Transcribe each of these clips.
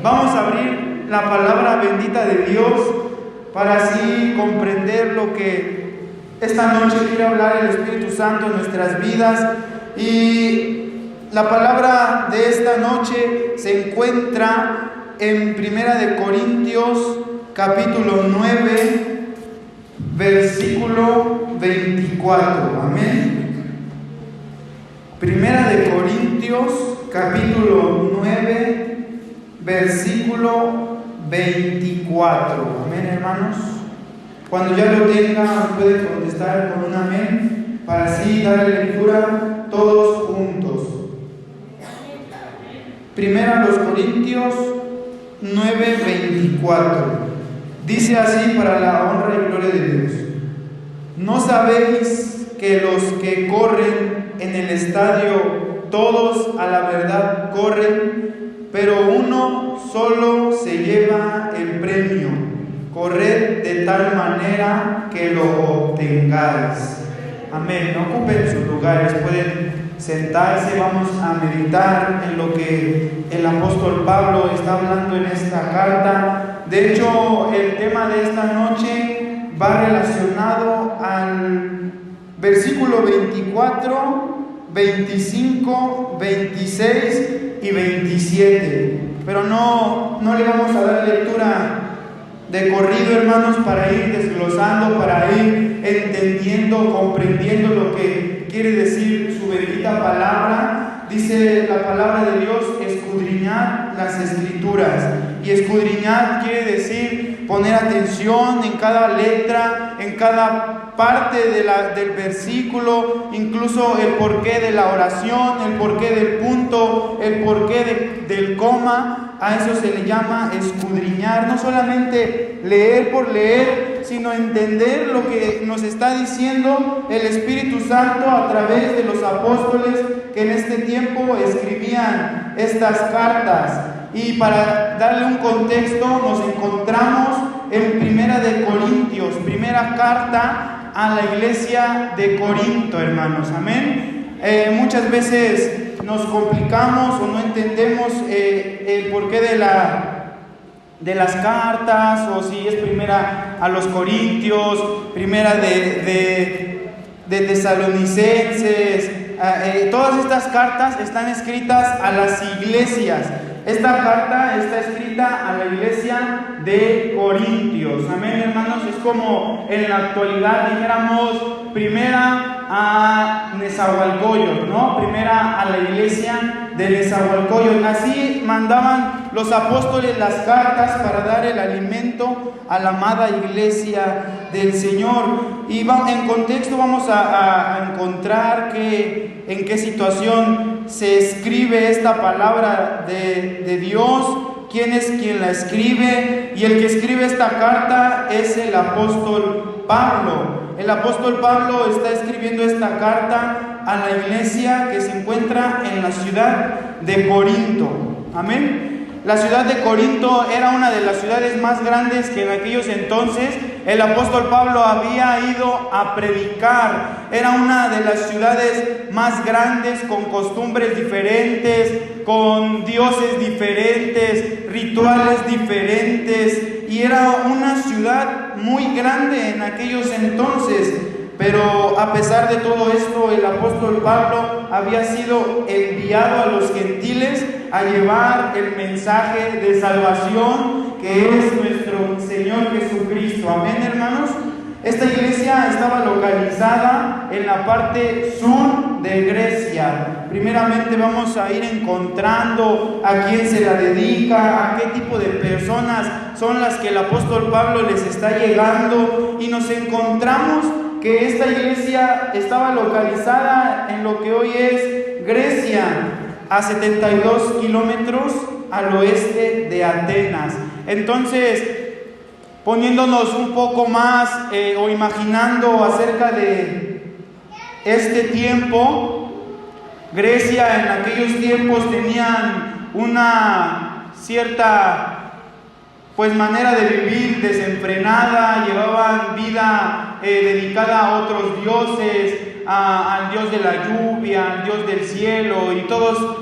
Vamos a abrir la palabra bendita de Dios para así comprender lo que esta noche quiere hablar el Espíritu Santo en nuestras vidas. Y la palabra de esta noche se encuentra en 1 Corintios capítulo 9, versículo 24. Amén. 1 Corintios capítulo 9, versículo 24. Amén, hermanos. Cuando ya lo tengan, pueden contestar con un amén para así darle lectura todos juntos. 1 Corintios 9, 24. Dice así para la honra y gloria de Dios: ¿no sabéis que los que corren en el estadio, todos a la verdad corren, pero uno solo se lleva el premio? Corred de tal manera que lo obtengáis. Amén. No ocupen sus lugares, pueden sentarse. Vamos a meditar en lo que el apóstol Pablo está hablando en esta carta. De hecho, el tema de esta noche va relacionado al versículo 24, 25, 26 y 27. Pero no le vamos a dar lectura de corrido, hermanos, para ir desglosando, para ir entendiendo, comprendiendo lo que quiere decir su bendita palabra. Dice la palabra de Dios: escudriñad las escrituras. Y escudriñar quiere decir poner atención en cada letra, en cada parte del versículo, incluso el porqué de la oración, el porqué del punto, el porqué del coma. A eso se le llama escudriñar. No solamente leer por leer, sino entender lo que nos está diciendo el Espíritu Santo a través de los apóstoles que en este tiempo escribían estas cartas. Y para darle un contexto, nos encontramos en 1 Corintios, primera carta a la iglesia de Corinto, hermanos. Amén. Muchas veces nos complicamos o no entendemos el porqué de las cartas, o si es primera a los Corintios, primera de Tesalonicenses. Todas estas cartas están escritas a las iglesias. Esta carta está escrita a la iglesia de Corintios. Amén, hermanos. Es como en la actualidad dijéramos primera a Nezahualcóyotl, ¿no? Primera a la iglesia de Nezahualcóyotl. Así mandaban los apóstoles las cartas para dar el alimento a la amada iglesia del Señor. Y en contexto vamos a encontrar en qué situación se escribe esta palabra de Dios, quién es quien la escribe. Y el que escribe esta carta es el apóstol Pablo. El apóstol Pablo está escribiendo esta carta a la iglesia que se encuentra en la ciudad de Corinto. Amén. La ciudad de Corinto era una de las ciudades más grandes que en aquellos entonces el apóstol Pablo había ido a predicar. Era una de las ciudades más grandes, con costumbres diferentes, con dioses diferentes, rituales diferentes, y era una ciudad muy grande en aquellos entonces. Pero a pesar de todo esto, el apóstol Pablo había sido enviado a los gentiles a llevar el mensaje de salvación, que es nuestro Señor Jesucristo. Amén, hermanos. Esta iglesia estaba localizada en la parte sur de Grecia. Primeramente vamos a ir encontrando a quién se la dedica, a qué tipo de personas son las que el apóstol Pablo les está llegando, y nos encontramos que esta iglesia estaba localizada en lo que hoy es Grecia, a 72 kilómetros al oeste de Atenas. Entonces, poniéndonos un poco más o imaginando acerca de este tiempo, Grecia en aquellos tiempos tenían una cierta manera de vivir desenfrenada, llevaban vida dedicada a otros dioses, al dios de la lluvia, al dios del cielo y todos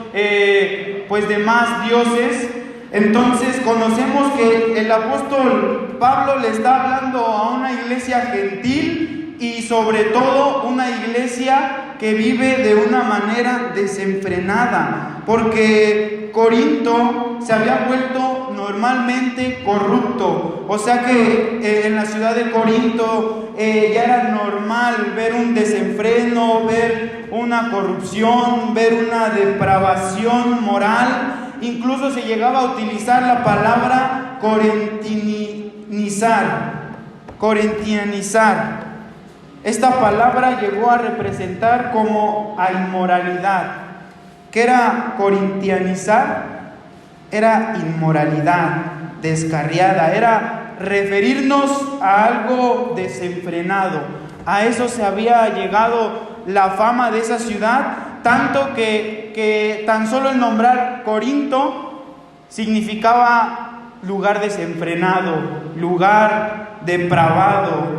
demás dioses. Entonces conocemos que el apóstol Pablo le está hablando a una iglesia gentil y sobre todo una iglesia que vive de una manera desenfrenada, porque Corinto se había vuelto normalmente corrupto, o sea que en la ciudad de Corinto ya era normal ver un desenfreno, ver una corrupción, ver una depravación moral. Incluso se llegaba a utilizar la palabra corintianizar. Esta palabra llegó a representar como a inmoralidad. ¿Qué era corintianizar? Era inmoralidad descarriada, era referirnos a algo desenfrenado. A eso se había llegado la fama de esa ciudad, tanto que tan solo el nombrar Corinto significaba lugar desenfrenado, lugar depravado,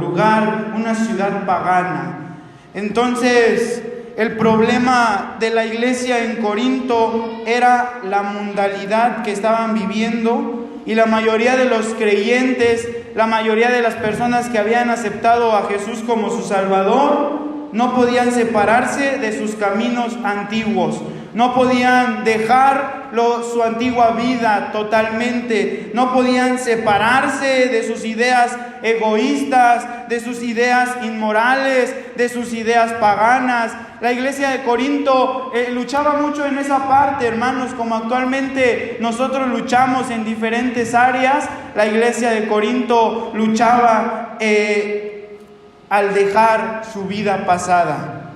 una ciudad pagana. Entonces, el problema de la iglesia en Corinto era la mundanalidad que estaban viviendo, y la mayoría de los creyentes, la mayoría de las personas que habían aceptado a Jesús como su Salvador, no podían separarse de sus caminos antiguos, no podían dejar su antigua vida totalmente, no podían separarse de sus ideas egoístas, de sus ideas inmorales, de sus ideas paganas. La iglesia de Corinto luchaba mucho en esa parte, hermanos, como actualmente nosotros luchamos en diferentes áreas. La iglesia de Corinto luchaba al dejar su vida pasada.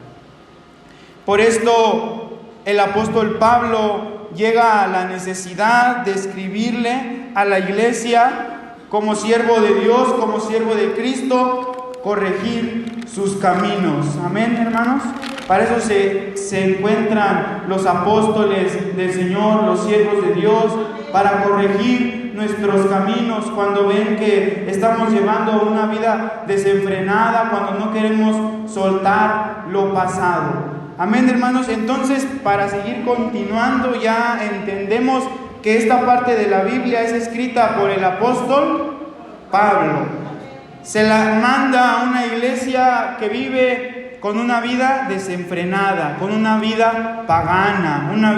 Por esto el apóstol Pablo llega a la necesidad de escribirle a la iglesia, como siervo de Dios, como siervo de Cristo, corregir sus caminos. Amén, hermanos. Para eso se encuentran los apóstoles del Señor, los siervos de Dios, para corregir nuestros caminos cuando ven que estamos llevando una vida desenfrenada, cuando no queremos soltar lo pasado. Amén, hermanos. Entonces, para seguir continuando, ya entendemos que esta parte de la Biblia es escrita por el apóstol Pablo. Se la manda a una iglesia que vive con una vida desenfrenada, con una vida pagana, una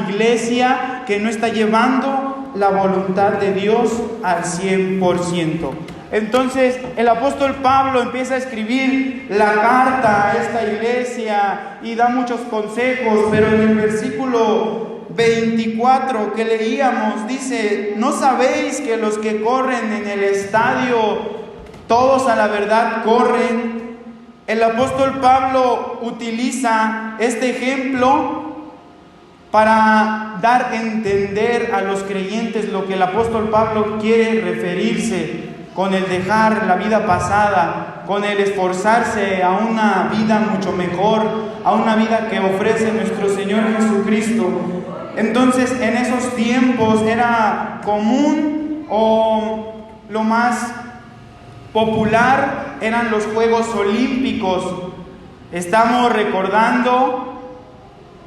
iglesia que no está llevando la voluntad de Dios al 100%. Entonces el apóstol Pablo empieza a escribir la carta a esta iglesia y da muchos consejos, pero en el versículo 24 que leíamos dice: ¿no sabéis que los que corren en el estadio, todos a la verdad corren? El apóstol Pablo utiliza este ejemplo para dar a entender a los creyentes lo que el apóstol Pablo quiere referirse con el dejar la vida pasada, con el esforzarse a una vida mucho mejor, a una vida que ofrece nuestro Señor Jesucristo. Entonces, en esos tiempos era común, o lo más popular, eran los Juegos Olímpicos. Estamos recordando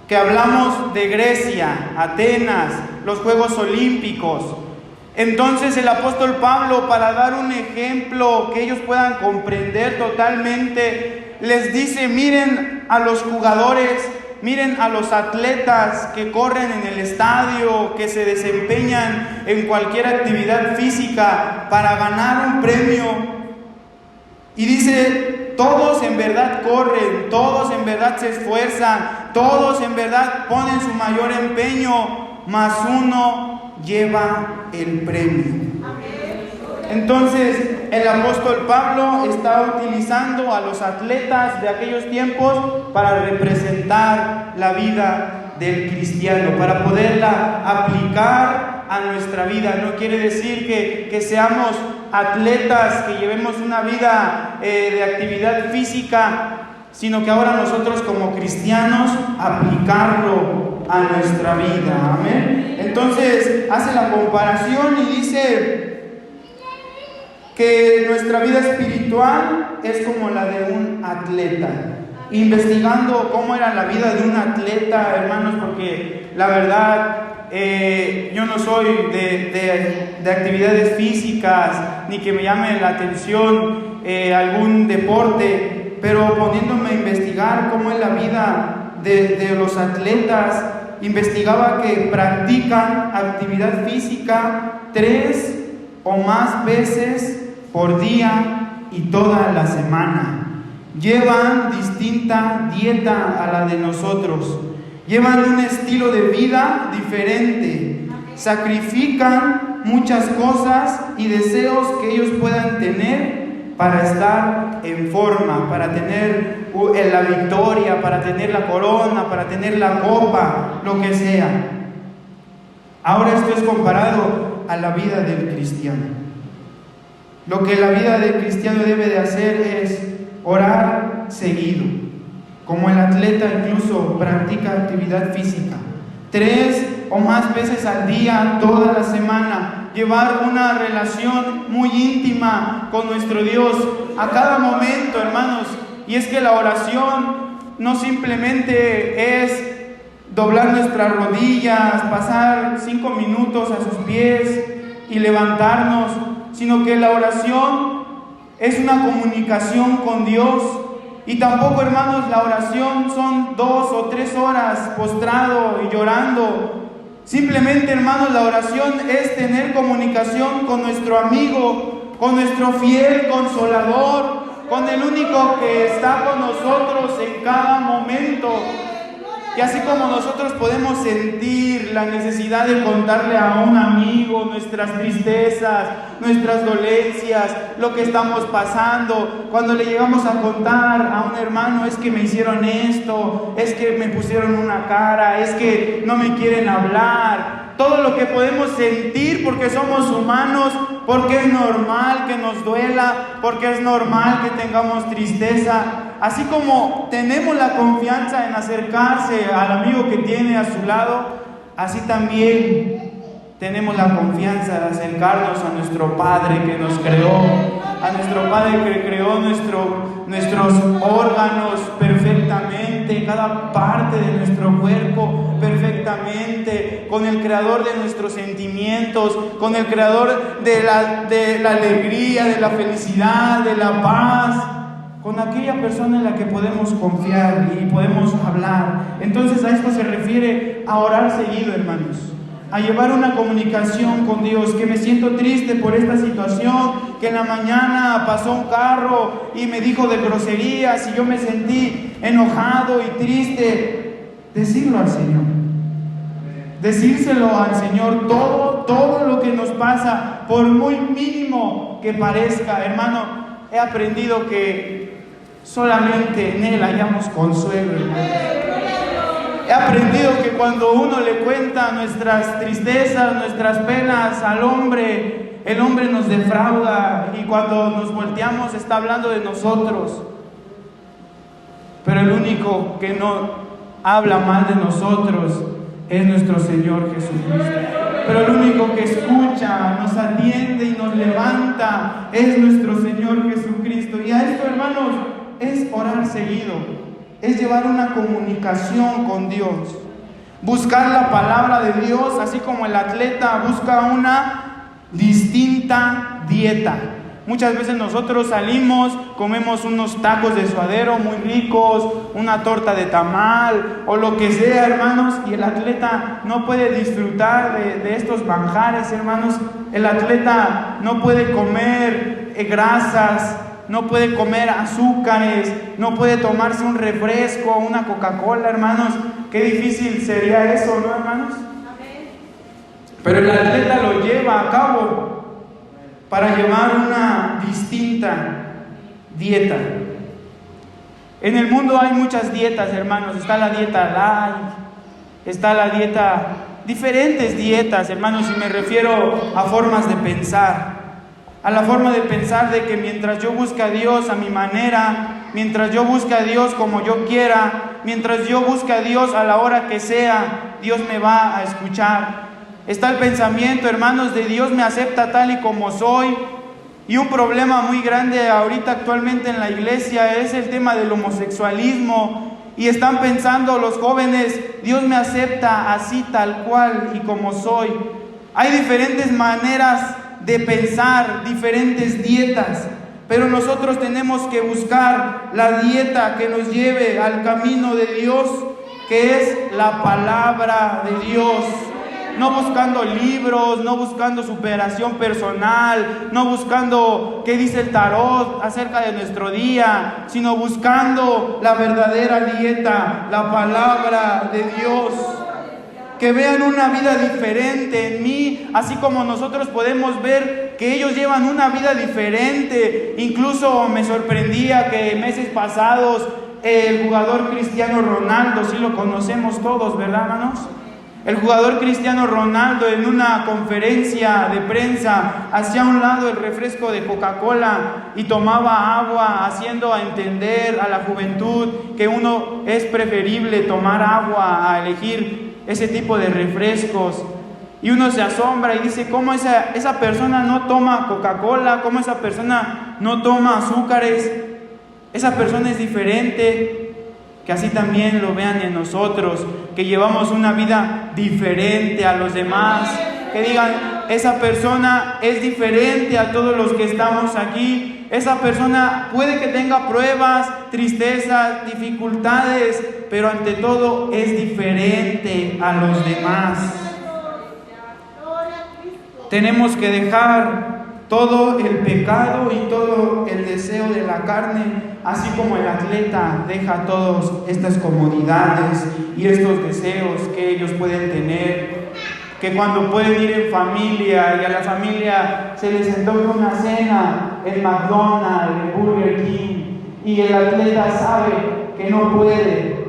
que hablamos de Grecia, Atenas, los Juegos Olímpicos. Entonces el apóstol Pablo, para dar un ejemplo que ellos puedan comprender totalmente, les dice: miren a los jugadores, miren a los atletas que corren en el estadio, que se desempeñan en cualquier actividad física para ganar un premio. Y dice: todos en verdad corren, todos en verdad se esfuerzan, todos en verdad ponen su mayor empeño, mas uno lleva el premio. Entonces el apóstol Pablo está utilizando a los atletas de aquellos tiempos para representar la vida del cristiano, para poderla aplicar a nuestra vida. No quiere decir que seamos atletas, que llevemos una vida de actividad física, sino que ahora nosotros como cristianos aplicarlo a nuestra vida. Amén. Entonces hace la comparación y dice que nuestra vida espiritual es como la de un atleta. Investigando cómo era la vida de un atleta, hermanos, porque la verdad yo no soy de actividades físicas, ni que me llame la atención algún deporte, pero poniéndome a investigar cómo es la vida de los atletas, investigaba que practican actividad física 3 o más veces por día y toda la semana. Llevan distinta dieta a la de nosotros. Llevan un estilo de vida diferente. Sacrifican muchas cosas y deseos que ellos puedan tener para estar en forma, para tener la victoria, para tener la corona, para tener la copa, lo que sea. Ahora esto es comparado a la vida del cristiano. Lo que la vida del cristiano debe de hacer es orar seguido. Como el atleta incluso practica actividad física 3 o más veces al día, toda la semana. Llevar una relación muy íntima con nuestro Dios a cada momento, hermanos. Y es que la oración no simplemente es doblar nuestras rodillas, pasar 5 minutos a sus pies y levantarnos, sino que la oración es una comunicación con Dios. Y tampoco, hermanos, la oración son 2 o 3 horas postrado y llorando. Simplemente, hermanos, la oración es tener comunicación con nuestro amigo, con nuestro fiel consolador, con el único que está con nosotros en cada momento. Y así como nosotros podemos sentir la necesidad de contarle a un amigo nuestras tristezas, nuestras dolencias, lo que estamos pasando, cuando le llegamos a contar a un hermano, es que me hicieron esto, es que me pusieron una cara, es que no me quieren hablar, todo lo que podemos sentir porque somos humanos, porque es normal que nos duela, porque es normal que tengamos tristeza. Así como tenemos la confianza en acercarse al amigo que tiene a su lado, así también tenemos la confianza de acercarnos a nuestro Padre que nos creó, a nuestro Padre que creó nuestros órganos perfectamente, cada parte de nuestro cuerpo perfectamente, con el Creador de nuestros sentimientos, con el Creador de la alegría, de la felicidad, de la paz, con aquella persona en la que podemos confiar y podemos hablar. Entonces a esto se refiere a orar seguido, hermanos, a llevar una comunicación con Dios. Que me siento triste por esta situación, que en la mañana pasó un carro y me dijo de groserías y yo me sentí enojado y triste. Decirlo al Señor, decírselo al Señor, todo lo que nos pasa, por muy mínimo que parezca. Hermano, he aprendido que solamente en Él hallamos consuelo, hermano. He aprendido que cuando uno le cuenta nuestras tristezas, nuestras penas al hombre, el hombre nos defrauda, y cuando nos volteamos está hablando de nosotros. Pero el único que no habla mal de nosotros es nuestro Señor Jesucristo. Pero el único que escucha, nos atiende y nos levanta es nuestro Señor Jesucristo. Y a esto, hermanos, es orar seguido. Es llevar una comunicación con Dios, buscar la palabra de Dios, así como el atleta busca una distinta dieta. Muchas veces nosotros salimos, comemos unos tacos de suadero muy ricos, una torta de tamal o lo que sea, hermanos, y el atleta no puede disfrutar de estos manjares, hermanos. El atleta no puede comer grasas, no puede comer azúcares, no puede tomarse un refresco, una Coca-Cola, hermanos. Qué difícil sería eso, ¿no, hermanos? Pero el atleta lo lleva a cabo para llevar una distinta dieta. En el mundo hay muchas dietas, hermanos. Está la dieta light, está la dieta, diferentes dietas, hermanos, y me refiero a formas de pensar. A la forma de pensar de que mientras yo busque a Dios a mi manera, mientras yo busque a Dios como yo quiera, mientras yo busque a Dios a la hora que sea, Dios me va a escuchar. Está el pensamiento, hermanos, de Dios me acepta tal y como soy. Y un problema muy grande ahorita actualmente en la iglesia es el tema del homosexualismo. y están pensando los jóvenes, Dios me acepta así tal cual y como soy. Hay diferentes maneras de pensar, diferentes dietas, pero nosotros tenemos que buscar la dieta que nos lleve al camino de Dios, que es la palabra de Dios. No buscando libros, no buscando superación personal, no buscando qué dice el tarot acerca de nuestro día, sino buscando la verdadera dieta, la palabra de Dios. Que vean una vida diferente en mí, así como nosotros podemos ver que ellos llevan una vida diferente. Incluso me sorprendía que meses pasados el jugador Cristiano Ronaldo, sí lo conocemos todos, ¿verdad, hermanos? El jugador Cristiano Ronaldo en una conferencia de prensa hacía a un lado el refresco de Coca-Cola y tomaba agua, haciendo a entender a la juventud que uno es preferible tomar agua a elegir ese tipo de refrescos. Y uno se asombra y dice, ¿cómo esa persona no toma Coca-Cola? ¿Cómo esa persona no toma azúcares? Esa persona es diferente. Que así también lo vean en nosotros, que llevamos una vida diferente a los demás. Que digan, esa persona es diferente a todos los que estamos aquí. Esa persona puede que tenga pruebas, tristezas, dificultades, pero ante todo es diferente a los demás. Tenemos que dejar todo el pecado y todo el deseo de la carne, así como el atleta deja todas estas comodidades y estos deseos que ellos pueden tener, que cuando pueden ir en familia y a la familia se les antoja una cena, el McDonald's, el Burger King, y el atleta sabe que no puede.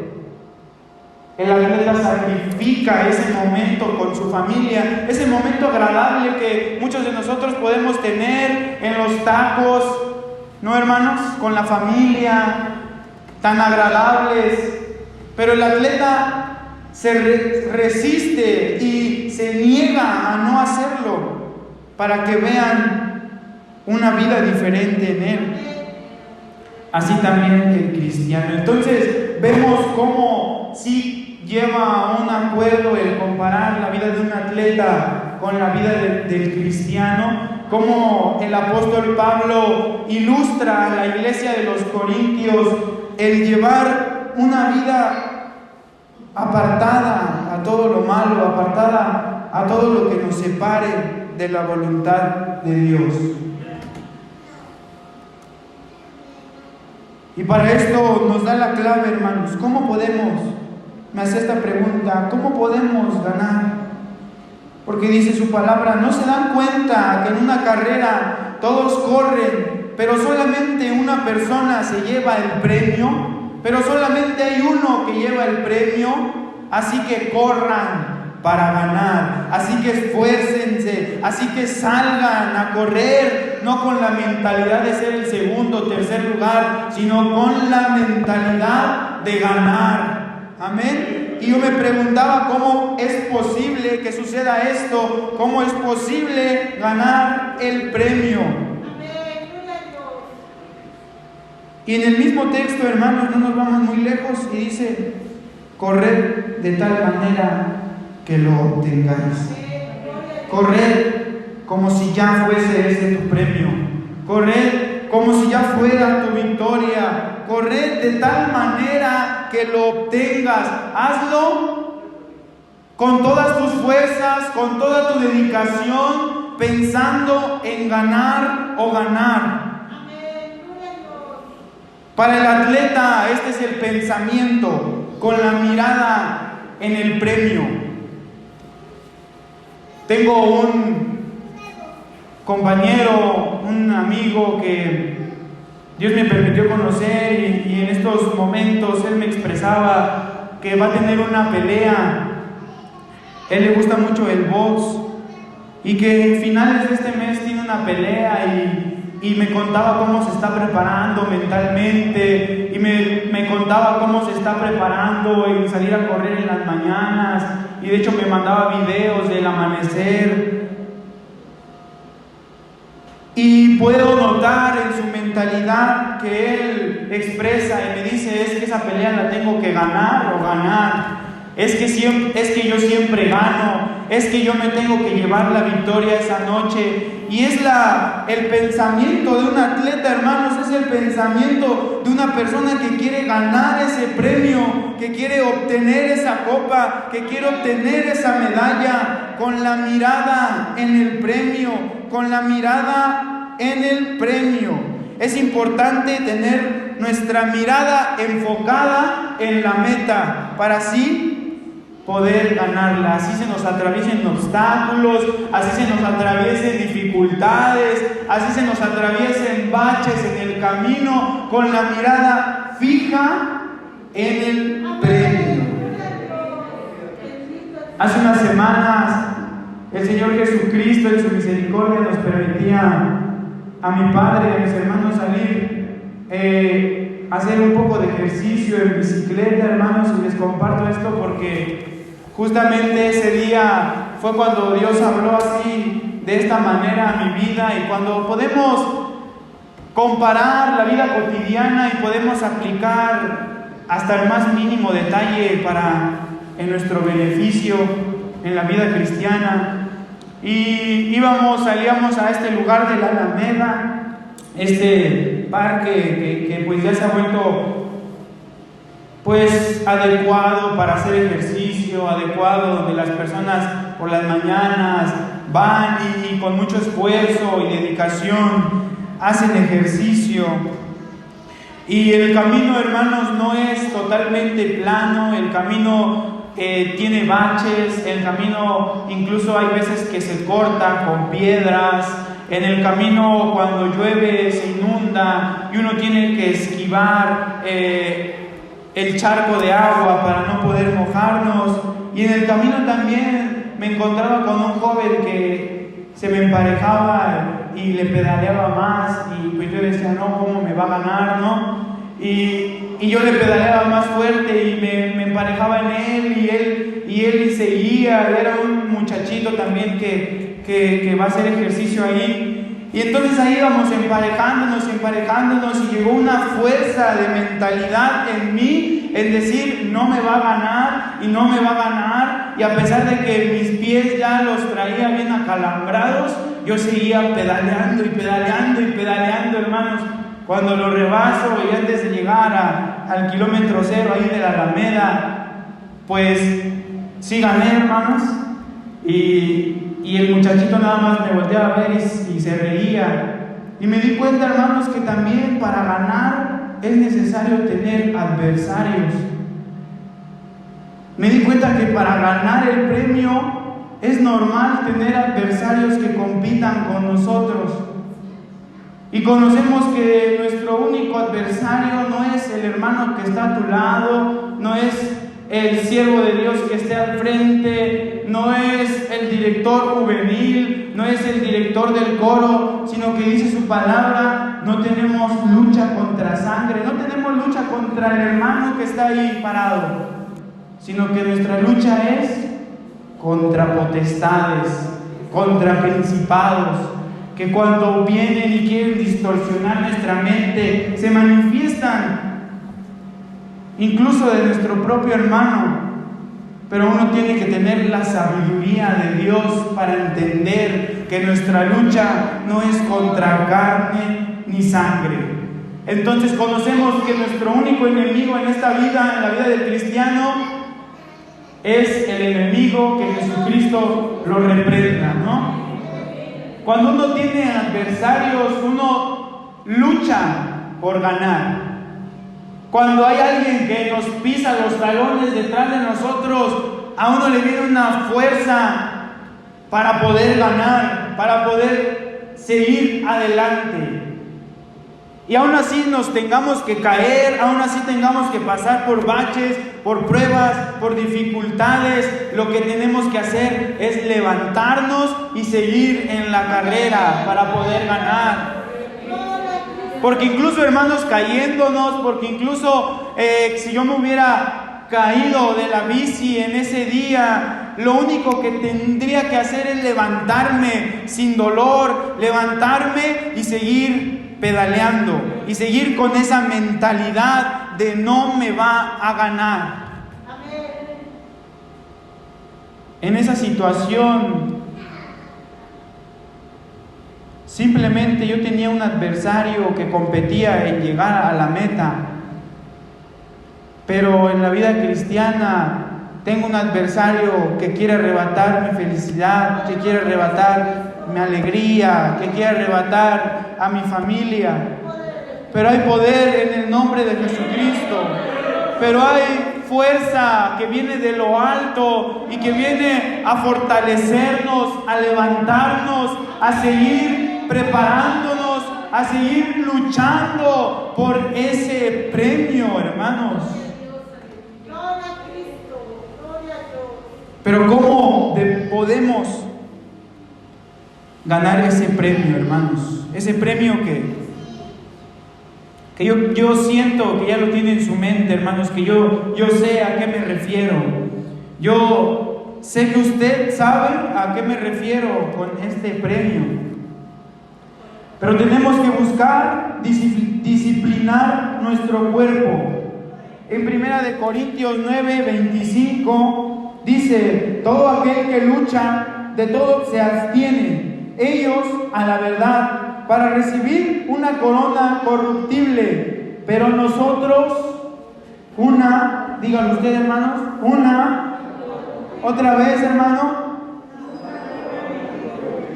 El atleta sacrifica ese momento con su familia, ese momento agradable que muchos de nosotros podemos tener en los tacos, ¿no, hermanos? Con la familia, tan agradables. Pero el atleta se resiste y se niega a no hacerlo para que vean una vida diferente en él. Así también el cristiano. Entonces vemos cómo sí lleva a un acuerdo el comparar la vida de un atleta con la vida del cristiano, como el apóstol Pablo ilustra a la iglesia de los Corintios el llevar una vida apartada a todo lo malo, apartada a todo lo que nos separe de la voluntad de Dios. Y para esto nos da la clave, hermanos. ¿Cómo podemos? Me hace esta pregunta, ¿cómo podemos ganar? Porque dice su palabra, ¿no se dan cuenta que en una carrera todos corren, pero solamente una persona se lleva el premio? Pero solamente hay uno que lleva el premio, así que corran para ganar, así que esfuércense, así que salgan a correr, no con la mentalidad de ser el segundo o tercer lugar, sino con la mentalidad de ganar. Amén. Y yo me preguntaba cómo es posible que suceda esto, cómo es posible ganar el premio. Y en el mismo texto, hermanos, no nos vamos muy lejos y dice, corred de tal manera que lo obtengáis. Corred como si ya fuese ese tu premio. Corred como si ya fuera tu victoria. Corred de tal manera que lo obtengas. Hazlo con todas tus fuerzas, con toda tu dedicación, pensando en ganar o ganar. Para el atleta este es el pensamiento, con la mirada en el premio. Tengo un compañero, un amigo que Dios me permitió conocer y en estos momentos él me expresaba que va a tener una pelea. Él le gusta mucho el box y que a finales de este mes tiene una pelea y me contaba cómo se está preparando mentalmente y me contaba cómo se está preparando en salir a correr en las mañanas y de hecho me mandaba videos del amanecer. Y puedo notar en su mentalidad que él expresa y me dice: es que esa pelea la tengo que ganar o ganar. Es que yo siempre gano. Es que yo me tengo que llevar la victoria esa noche. Y es el pensamiento de un atleta, hermanos, es el pensamiento de una persona que quiere ganar ese premio, que quiere obtener esa copa, que quiere obtener esa medalla, con la mirada en el premio, con la mirada en el premio. Es importante tener nuestra mirada enfocada en la meta para así poder ganarla. Así se nos atraviesen obstáculos, así se nos atraviesen dificultades, así se nos atraviesen baches en el camino, con la mirada fija en el premio. Hace unas semanas el Señor Jesucristo en su misericordia nos permitía a mi padre y a mis hermanos salir hacer un poco de ejercicio en bicicleta, hermanos, y les comparto esto porque justamente ese día fue cuando Dios habló así, de esta manera, a mi vida. Y cuando podemos comparar la vida cotidiana y podemos aplicar hasta el más mínimo detalle en nuestro beneficio en la vida cristiana. Y salíamos a este lugar de la Alameda, este parque que pues ya se ha vuelto pues adecuado para hacer ejercicio, adecuado donde las personas por las mañanas van y con mucho esfuerzo y dedicación hacen ejercicio. Y el camino, hermanos, no es totalmente plano, el camino tiene baches, el camino incluso hay veces que se corta con piedras, en el camino cuando llueve se inunda y uno tiene que esquivar el charco de agua para no poder mojarnos. Y en el camino también me encontraba con un joven que se me emparejaba y le pedaleaba más, y pues yo decía: no, ¿cómo me va a ganar, no? Y yo le pedaleaba más fuerte y me emparejaba en él, y él seguía. Era un muchachito también que va a hacer ejercicio ahí. Y entonces ahí íbamos emparejándonos, y llegó una fuerza de mentalidad en mí, en decir: no me va a ganar, y no me va a ganar. Y a pesar de que mis pies ya los traía bien acalambrados, yo seguía pedaleando, hermanos. Cuando lo rebaso y antes de llegar al kilómetro 0 ahí de la Alameda, pues sí gané, hermanos. Y el muchachito nada más me volteaba a ver y se reía. Y me di cuenta, hermanos, que también para ganar es necesario tener adversarios. Me di cuenta que para ganar el premio es normal tener adversarios que compitan con nosotros. Y conocemos que nuestro único adversario no es el hermano que está a tu lado, no es el siervo de Dios que esté al frente, no es el director juvenil, no es el director del coro, sino que dice su palabra: no tenemos lucha contra sangre, no tenemos lucha contra el hermano que está ahí parado, sino que nuestra lucha es contra potestades, contra principados, que cuando vienen y quieren distorsionar nuestra mente, se manifiestan incluso de nuestro propio hermano. Pero uno tiene que tener la sabiduría de Dios para entender que nuestra lucha no es contra carne ni sangre. Entonces conocemos que nuestro único enemigo en esta vida, en la vida del cristiano, es el enemigo que Jesucristo lo reprenda, ¿no? Cuando uno tiene adversarios, uno lucha por ganar. Cuando hay alguien que nos pisa los talones detrás de nosotros, a uno le viene una fuerza para poder ganar, para poder seguir adelante. Y aún así nos tengamos que caer, aún así tengamos que pasar por baches, por pruebas, por dificultades, lo que tenemos que hacer es levantarnos y seguir en la carrera para poder ganar. Porque incluso, hermanos, cayéndonos, porque incluso si yo me hubiera caído de la bici en ese día, lo único que tendría que hacer es levantarme sin dolor, levantarme y seguir pedaleando y seguir con esa mentalidad de no me va a ganar. En esa situación, simplemente yo tenía un adversario que competía en llegar a la meta. Pero en la vida cristiana tengo un adversario que quiere arrebatar mi felicidad, que quiere arrebatar mi alegría, que quiere arrebatar a mi familia. Pero hay poder en el nombre de Jesucristo. Pero hay fuerza que viene de lo alto y que viene a fortalecernos, a levantarnos, a seguir preparándonos, a seguir luchando por ese premio, hermanos. Pero ¿cómo podemos ganar ese premio, hermanos? Ese premio que yo siento que ya lo tiene en su mente, hermanos, que yo sé a qué me refiero. Yo sé que usted sabe a qué me refiero con este premio. Pero tenemos que buscar disciplinar nuestro cuerpo. En 1 Corintios 9:25 dice: todo aquel que lucha, de todo se abstiene, ellos a la verdad, para recibir una corona corruptible, pero nosotros díganlo ustedes, hermanos, otra vez, hermano,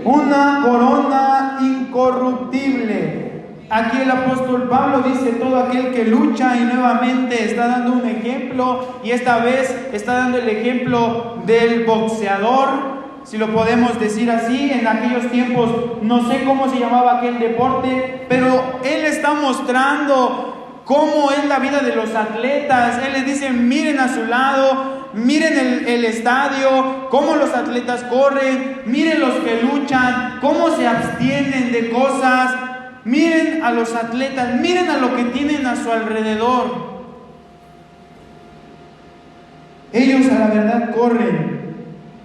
una corona incorruptible. Aquí el apóstol Pablo dice: todo aquel que lucha, y nuevamente está dando un ejemplo, y esta vez está dando el ejemplo del boxeador, si lo podemos decir así. En aquellos tiempos no sé cómo se llamaba aquel deporte, pero él está mostrando cómo es la vida de los atletas. Él les dice: miren a su lado, miren el estadio, cómo los atletas corren, miren los que luchan, cómo se abstienen de cosas. Miren a los atletas, miren a lo que tienen a su alrededor. Ellos a la verdad corren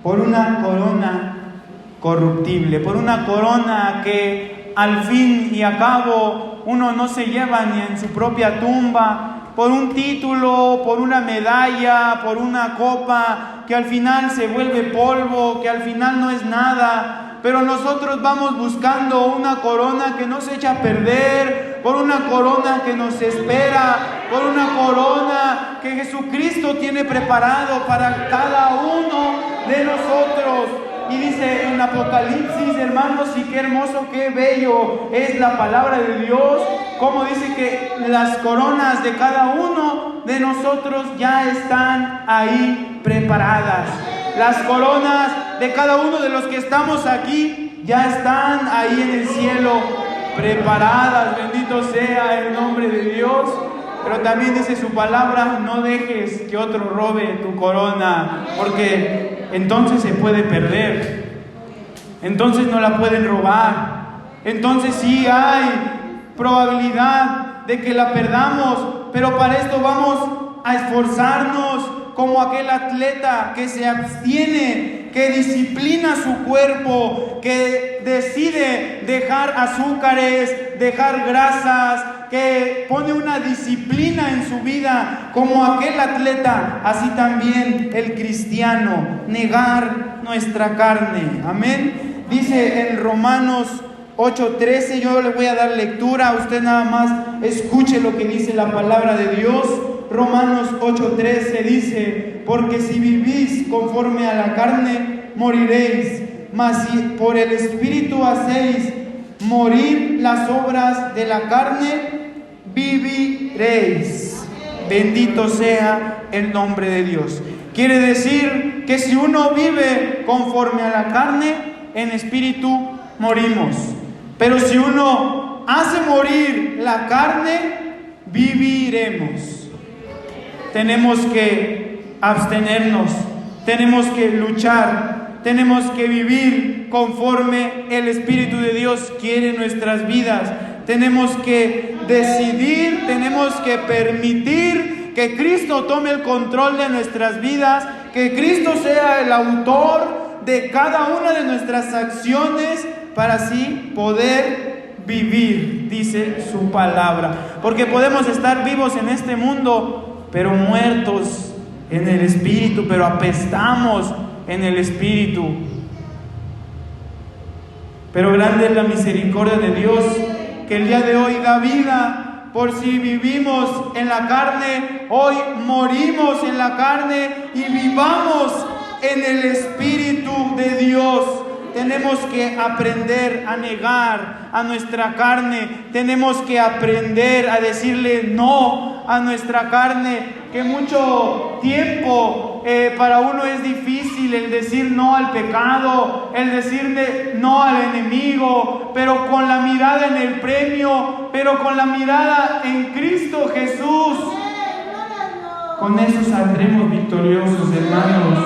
por una corona corruptible, por una corona que al fin y al cabo uno no se lleva ni en su propia tumba, por un título, por una medalla, por una copa que al final se vuelve polvo, que al final no es nada. Pero nosotros vamos buscando una corona que no se echa a perder, por una corona que nos espera, por una corona que Jesucristo tiene preparado para cada uno de nosotros. Y dice en Apocalipsis, hermanos, y qué hermoso, qué bello es la palabra de Dios, como dice que las coronas de cada uno de nosotros ya están ahí preparadas. Las coronas de cada uno de los que estamos aquí ya están ahí en el cielo preparadas. Bendito sea el nombre de Dios. Pero también dice su palabra: no dejes que otro robe tu corona, porque entonces se puede perder, entonces no la pueden robar, entonces sí hay probabilidad de que la perdamos. Pero para esto vamos a esforzarnos como aquel atleta que se abstiene, que disciplina su cuerpo, que decide dejar azúcares, dejar grasas, que pone una disciplina en su vida como aquel atleta. Así también el cristiano, negar nuestra carne. Amén. Dice en Romanos 8:13, yo le voy a dar lectura, usted nada más escuche lo que dice la palabra de Dios. Romanos 8:13 dice: porque si vivís conforme a la carne, moriréis, mas si por el Espíritu hacéis morir las obras de la carne, viviréis. Bendito sea el nombre de Dios. Quiere decir que si uno vive conforme a la carne, en espíritu morimos. Pero si uno hace morir la carne, viviremos. Tenemos que abstenernos, tenemos que luchar, tenemos que vivir conforme el Espíritu de Dios quiere en nuestras vidas. Tenemos que decidir, tenemos que permitir que Cristo tome el control de nuestras vidas, que Cristo sea el autor de cada una de nuestras acciones para así poder vivir, dice su palabra. Porque podemos estar vivos en este mundo, pero muertos en el espíritu, pero apestamos en el espíritu. Pero grande es la misericordia de Dios, que el día de hoy da vida. Por si vivimos en la carne, hoy morimos en la carne y vivamos en el Espíritu de Dios. Tenemos que aprender a negar a nuestra carne. Tenemos que aprender a decirle no a nuestra carne. Que mucho tiempo para uno es difícil el decir no al pecado, el decirle no al enemigo, pero con la mirada en el premio, pero con la mirada en Cristo Jesús. Con eso saldremos victoriosos, hermanos.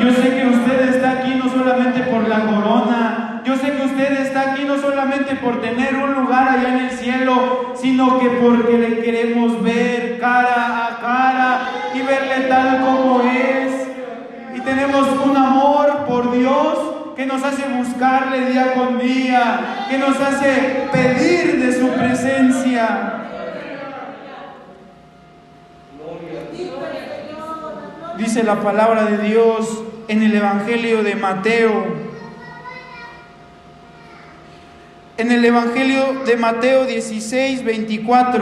Yo sé que usted está aquí no solamente por la corona, yo sé que usted está aquí no solamente por tener un lugar allá en el cielo, sino que porque le queremos ver cara a cara y verle tal como es. Y tenemos un amor por Dios que nos hace buscarle día con día, que nos hace pedir de su presencia. Dice la palabra de Dios en el Evangelio de Mateo. En el Evangelio de Mateo 16:24.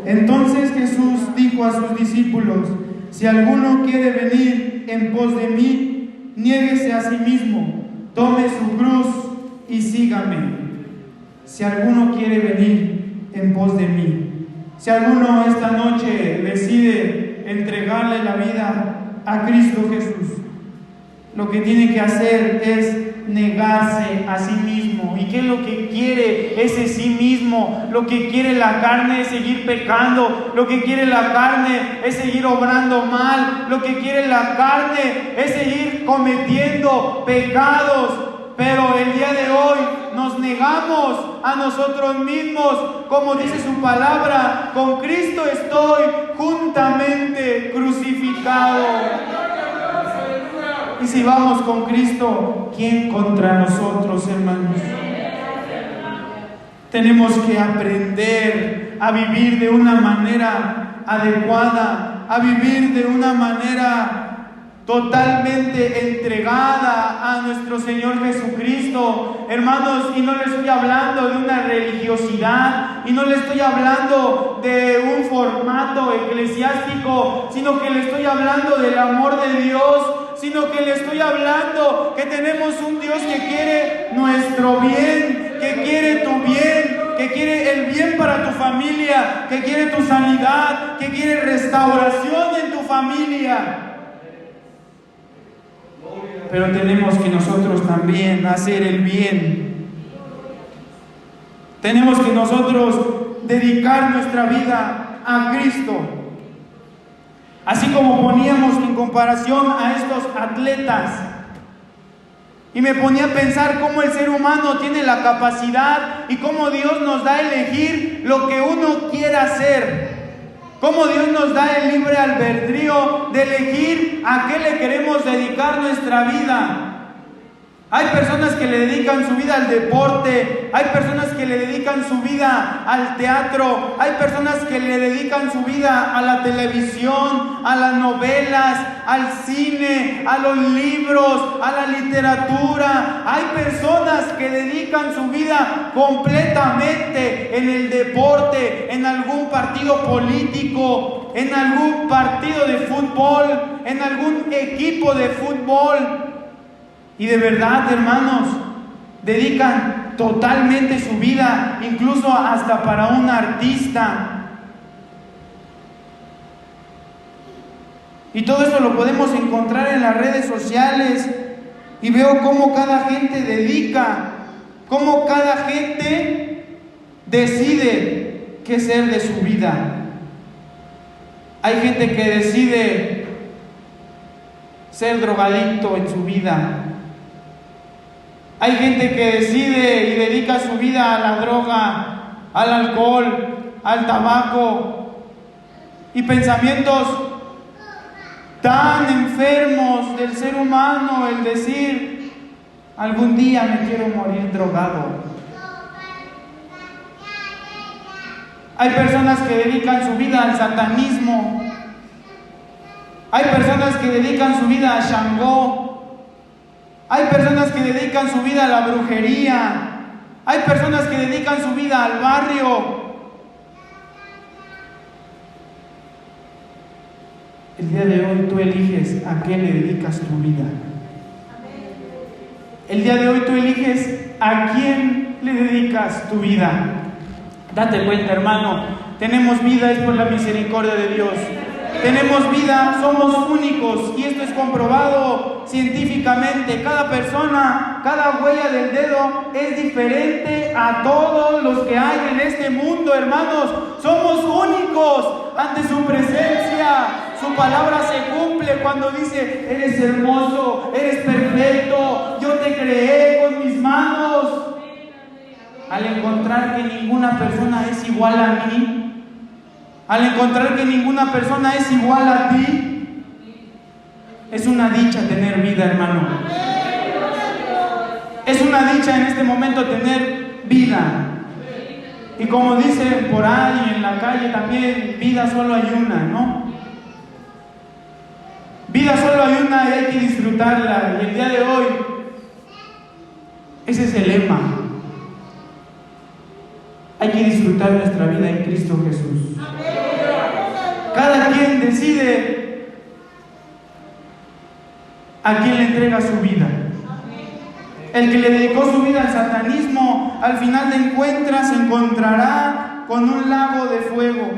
Entonces Jesús dijo a sus discípulos: si alguno quiere venir en pos de mí, niéguese a sí mismo, tome su cruz y sígame. Si alguno quiere venir en pos de mí. Si alguno esta noche decide entregarle la vida a Cristo Jesús, lo que tiene que hacer es negarse a sí mismo. ¿Y qué es lo que quiere ese sí mismo? Lo que quiere la carne es seguir pecando. Lo que quiere la carne es seguir obrando mal. Lo que quiere la carne es seguir cometiendo pecados. Pero el día de hoy nos negamos a nosotros mismos. Como dice su palabra, con Cristo estoy juntamente crucificado. Y si vamos con Cristo, ¿quién contra nosotros, hermanos? Tenemos que aprender a vivir de una manera adecuada, a vivir de una manera totalmente entregada a nuestro Señor Jesucristo, hermanos. Y no le estoy hablando de una religiosidad, y no le estoy hablando de un formato eclesiástico, sino que le estoy hablando del amor de Dios, sino que le estoy hablando que tenemos un Dios que quiere nuestro bien, que quiere tu bien, que quiere el bien para tu familia, que quiere tu sanidad, que quiere restauración en tu familia. Pero tenemos que nosotros también hacer el bien. Tenemos que nosotros dedicar nuestra vida a Cristo. Así como poníamos en comparación a estos atletas. Y me ponía a pensar cómo el ser humano tiene la capacidad y cómo Dios nos da a elegir lo que uno quiera hacer. Cómo Dios nos da el libre albedrío de elegir a qué le queremos dedicar nuestra vida. Hay personas que le dedican su vida al deporte, hay personas que le dedican su vida al teatro, hay personas que le dedican su vida a la televisión, a las novelas, al cine, a los libros, a la literatura. Hay personas que dedican su vida completamente en el deporte, en algún partido político, en algún partido de fútbol, en algún equipo de fútbol. Y de verdad, hermanos, dedican totalmente su vida, incluso hasta para un artista. Y todo eso lo podemos encontrar en las redes sociales. Y veo cómo cada gente dedica, cómo cada gente decide qué ser de su vida. Hay gente que decide ser drogadicto en su vida. Hay gente que decide y dedica su vida a la droga, al alcohol, al tabaco. y pensamientos tan enfermos del ser humano, el decir, algún día me quiero morir drogado. Hay personas que dedican su vida al satanismo. Hay personas que dedican su vida a Shangó. Hay personas que dedican su vida a la brujería. Hay personas que dedican su vida al barrio. El día de hoy tú eliges a qué le dedicas tu vida. El día de hoy tú eliges a quién le dedicas tu vida. Date cuenta, hermano, tenemos vida es por la misericordia de Dios. Tenemos vida, somos únicos y esto es comprobado científicamente. Cada persona, cada huella del dedo es diferente a todos los que hay en este mundo, hermanos. Somos únicos ante su presencia. Su palabra se cumple cuando dice, eres hermoso, eres perfecto, yo te creé con mis manos. Al encontrar que ninguna persona es igual a mí, al encontrar que ninguna persona es igual a ti, es una dicha tener vida, hermano. Es una dicha en este momento tener vida. Y como dicen por ahí en la calle también, vida solo hay una, ¿no? Vida solo hay una y hay que disfrutarla. Y el día de hoy, ese es el lema. Hay que disfrutar nuestra vida en Cristo Jesús. Cada quien decide a quién le entrega su vida. El que le dedicó su vida al satanismo, al final de cuentas se encontrará con un lago de fuego.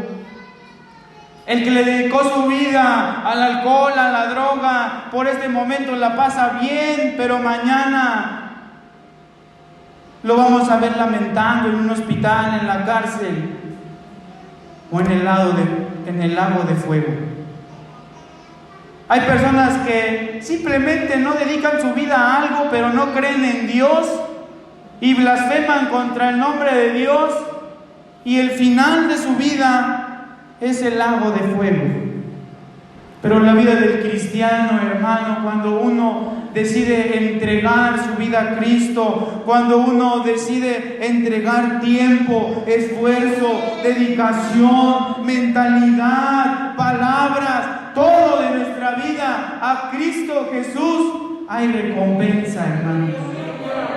El que le dedicó su vida al alcohol, a la droga, por este momento la pasa bien, pero mañana lo vamos a ver lamentando en un hospital, en la cárcel o en el lago de fuego. Hay personas que simplemente no dedican su vida a algo, pero no creen en Dios y blasfeman contra el nombre de Dios, y el final de su vida es el lago de fuego. Pero la vida del cristiano, hermano, cuando uno decide entregar su vida a Cristo, cuando uno decide entregar tiempo, esfuerzo, dedicación, mentalidad, palabras, todo de nuestra vida a Cristo Jesús, hay recompensa, hermanos.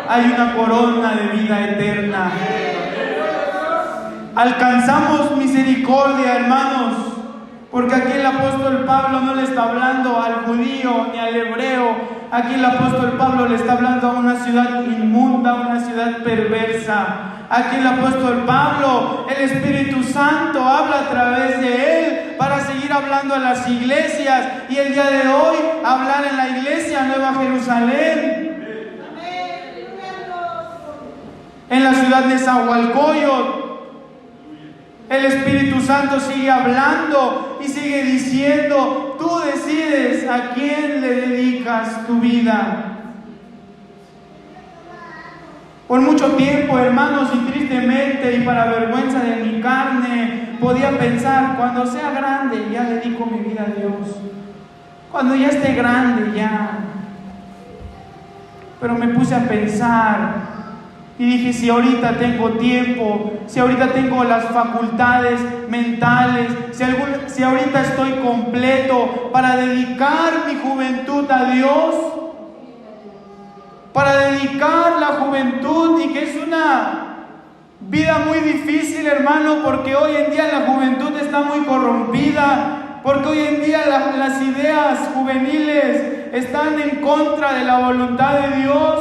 Hay una corona de vida eterna. Alcanzamos misericordia, hermanos, porque aquí el apóstol Pablo no le está hablando al judío ni al hebreo. Aquí el apóstol Pablo le está hablando a una ciudad inmunda, una ciudad perversa. Aquí el apóstol Pablo, el Espíritu Santo habla a través de él para seguir hablando a las iglesias, y el día de hoy hablar en la iglesia Nueva Jerusalén, en la ciudad de Zahualcóyotl. El Espíritu Santo sigue hablando y sigue diciendo, tú decides a quién le dedicas tu vida. Por mucho tiempo, hermanos, y tristemente y para vergüenza de mi carne, podía pensar, cuando sea grande ya dedico mi vida a Dios. Cuando ya esté grande ya. Pero me puse a pensar y dije, si ahorita tengo tiempo, si ahorita tengo las facultades mentales, si ahorita estoy completo para dedicar mi juventud a Dios, para dedicar la juventud, y que es una vida muy difícil, hermano, porque hoy en día la juventud está muy corrompida, porque hoy en día las ideas juveniles están en contra de la voluntad de Dios.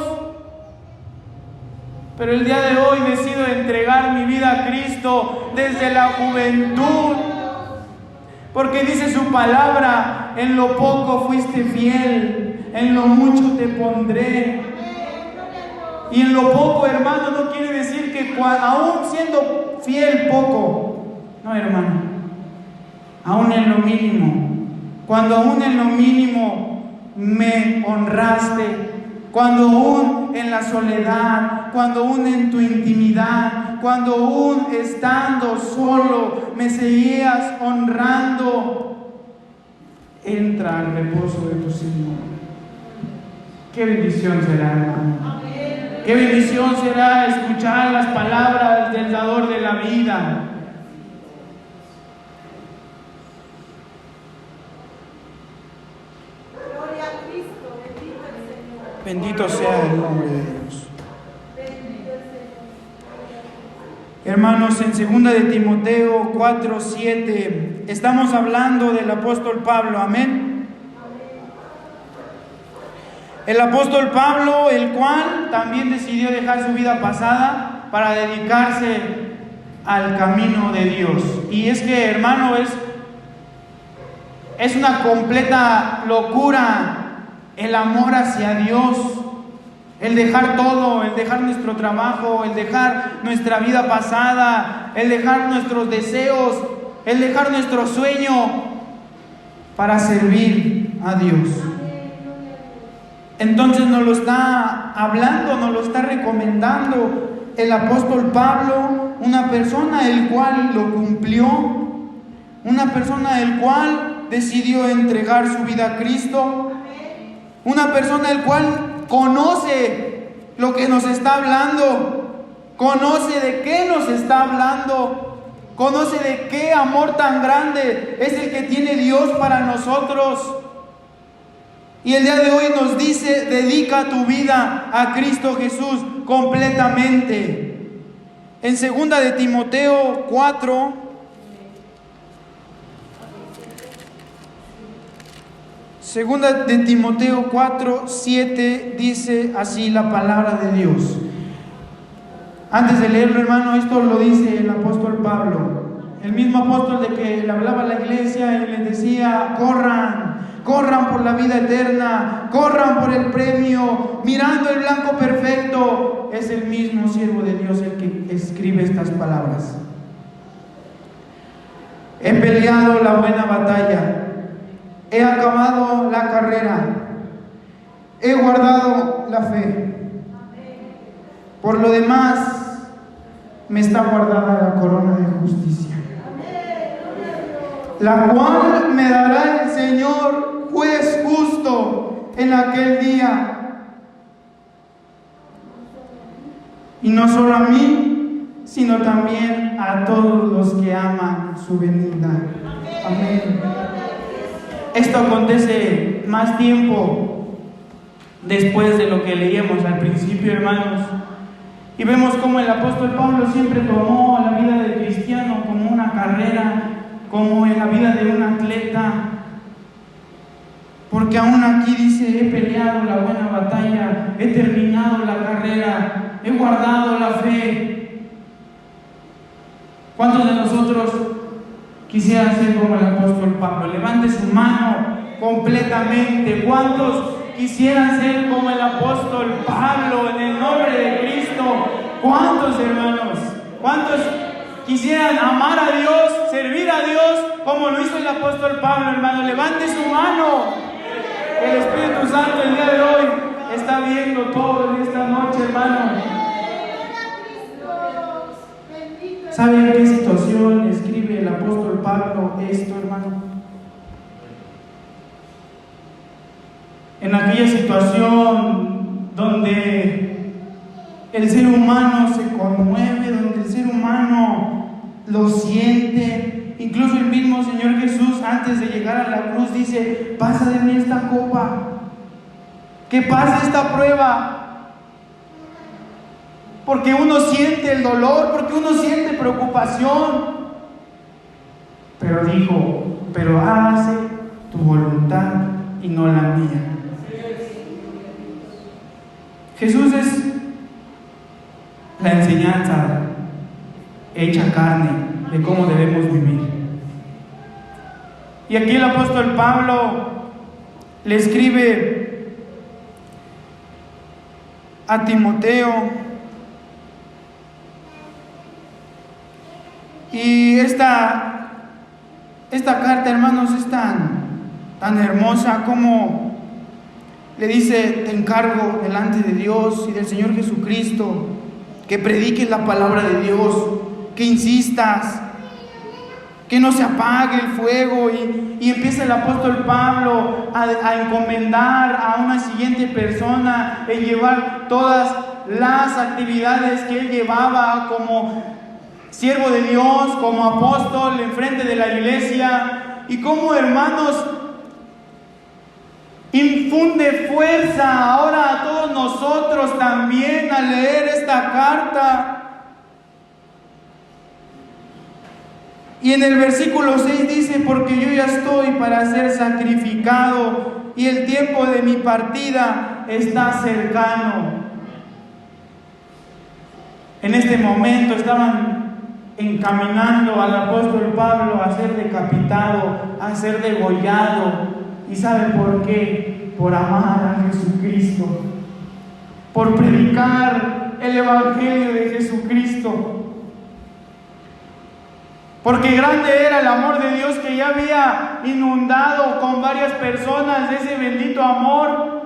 Pero el día de hoy decido entregar mi vida a Cristo desde la juventud, porque dice su palabra, en lo poco fuiste fiel, en lo mucho te pondré. Y en lo poco, hermano, no quiere decir que aún siendo fiel poco, no, hermano, aún en lo mínimo, cuando aún en lo mínimo me honraste, cuando aún aún en la soledad, cuando aún en tu intimidad, cuando aún estando solo me seguías honrando, entra al reposo de tu Señor. Qué bendición será, hermano. Qué bendición será escuchar las palabras del dador de la vida. Gloria a Cristo, bendito el Señor. Bendito sea el nombre de Dios. Hermanos, en 2 de Timoteo 4:7 estamos hablando del apóstol Pablo, amén. El apóstol Pablo, el cual también decidió dejar su vida pasada para dedicarse al camino de Dios. Y es que, hermano, es una completa locura el amor hacia Dios, el dejar todo, el dejar nuestro trabajo, el dejar nuestra vida pasada, el dejar nuestros deseos, el dejar nuestro sueño para servir a Dios. Entonces nos lo está hablando, nos lo está recomendando el apóstol Pablo, una persona el cual lo cumplió, una persona el cual decidió entregar su vida a Cristo, una persona el cual conoce lo que nos está hablando, conoce de qué nos está hablando, conoce de qué amor tan grande es el que tiene Dios para nosotros. Y el día de hoy nos dice: dedica tu vida a Cristo Jesús completamente. En 2 de Timoteo 4, Segunda de Timoteo 4:7 dice así la palabra de Dios. Antes de leerlo, hermano, esto lo dice el apóstol Pablo, el mismo apóstol de que le hablaba a la iglesia y les decía: corran por la vida eterna, corran por el premio, mirando el blanco perfecto. Es el mismo siervo de Dios el que escribe estas palabras. He peleado la buena batalla, he acabado la carrera, he guardado la fe. Por lo demás, me está guardada la corona de justicia, la cual me dará el Señor, juez justo, en aquel día. Y no solo a mí, sino también a todos los que aman su venida. Amén. Esto acontece más tiempo después de lo que leíamos al principio, hermanos. Y vemos cómo el apóstol Pablo siempre tomó la vida del cristiano como una carrera, como en la vida de un atleta. Porque aún aquí dice: he peleado la buena batalla, he terminado la carrera, he guardado la fe. ¿Cuántos de nosotros quisieran ser como el apóstol Pablo? Levante su mano completamente. ¿Cuántos quisieran ser como el apóstol Pablo en el nombre de Cristo? ¿Cuántos, hermanos? ¿Cuántos quisieran amar a Dios, servir a Dios como lo hizo el apóstol Pablo, hermano? Levante su mano. El Espíritu Santo el día de hoy está viendo todo en esta noche, hermano. ¿Saben en qué situación escribe el apóstol Pablo esto, hermano? En aquella situación donde el ser humano se conmueve, donde el ser humano lo siente. Incluso el mismo Señor Jesús, antes de llegar a la cruz, dice: pasa de mí esta copa, que pase esta prueba. Porque uno siente el dolor, porque uno siente preocupación. Pero dijo: pero hágase tu voluntad y no la mía. Jesús es la enseñanza hecha carne de cómo debemos vivir. Y aquí el apóstol Pablo le escribe a Timoteo, y esta carta, hermanos, es tan hermosa como le dice: te encargo delante de Dios y del Señor Jesucristo que prediques la palabra de Dios, que insistas, que no se apague el fuego. Y empieza el apóstol Pablo a encomendar a una siguiente persona el llevar todas las actividades que él llevaba como siervo de Dios, como apóstol enfrente de la iglesia. Y como, hermanos, infunde fuerza ahora a todos nosotros también al leer esta carta. Y en el versículo 6 dice: porque yo ya estoy para ser sacrificado y el tiempo de mi partida está cercano. En este momento estaban encaminando al apóstol Pablo a ser decapitado, a ser degollado. ¿Y sabe por qué? Por amar a Jesucristo, por predicar el evangelio de Jesucristo. Porque grande era el amor de Dios que ya había inundado con varias personas de ese bendito amor.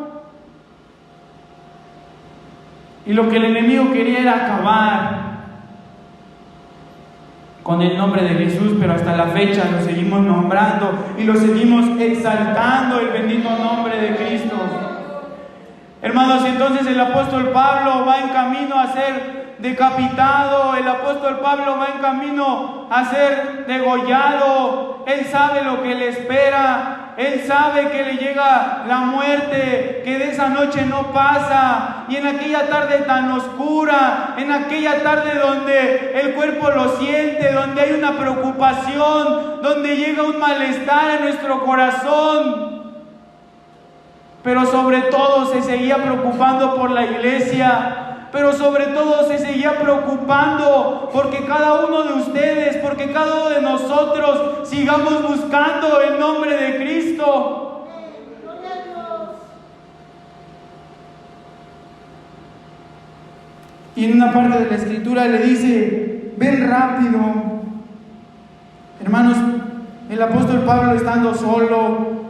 Y lo que el enemigo quería era acabar con el nombre de Jesús, pero hasta la fecha lo seguimos nombrando y lo seguimos exaltando, el bendito nombre de Cristo. Hermanos, entonces el apóstol Pablo va en camino a ser decapitado, el apóstol Pablo va en camino a ser degollado. Él sabe lo que le espera, él sabe que le llega la muerte, que de esa noche no pasa. Y en aquella tarde tan oscura, en aquella tarde donde el cuerpo lo siente, donde hay una preocupación, donde llega un malestar en nuestro corazón, pero sobre todo se seguía preocupando por la iglesia. Pero sobre todo se seguía preocupando porque cada uno de ustedes, porque cada uno de nosotros sigamos buscando el nombre de Cristo. Y en una parte de la escritura le dice: ven rápido. Hermanos, el apóstol Pablo estando solo,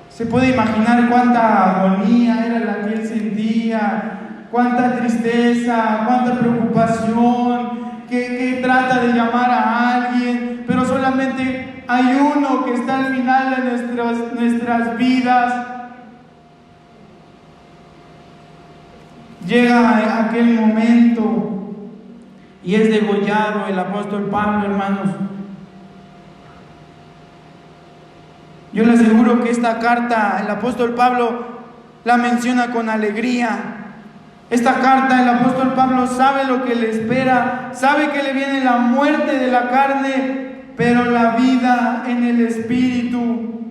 se puede imaginar cuánta agonía era la que él sentía, cuánta tristeza, cuánta preocupación, que trata de llamar a alguien, pero solamente hay uno que está al final de nuestras vidas. Llega aquel momento y es degollado el apóstol Pablo, hermanos. Yo le aseguro que esta carta el apóstol Pablo la menciona con alegría. Esta carta el apóstol Pablo sabe lo que le espera, sabe que le viene la muerte de la carne, pero la vida en el espíritu.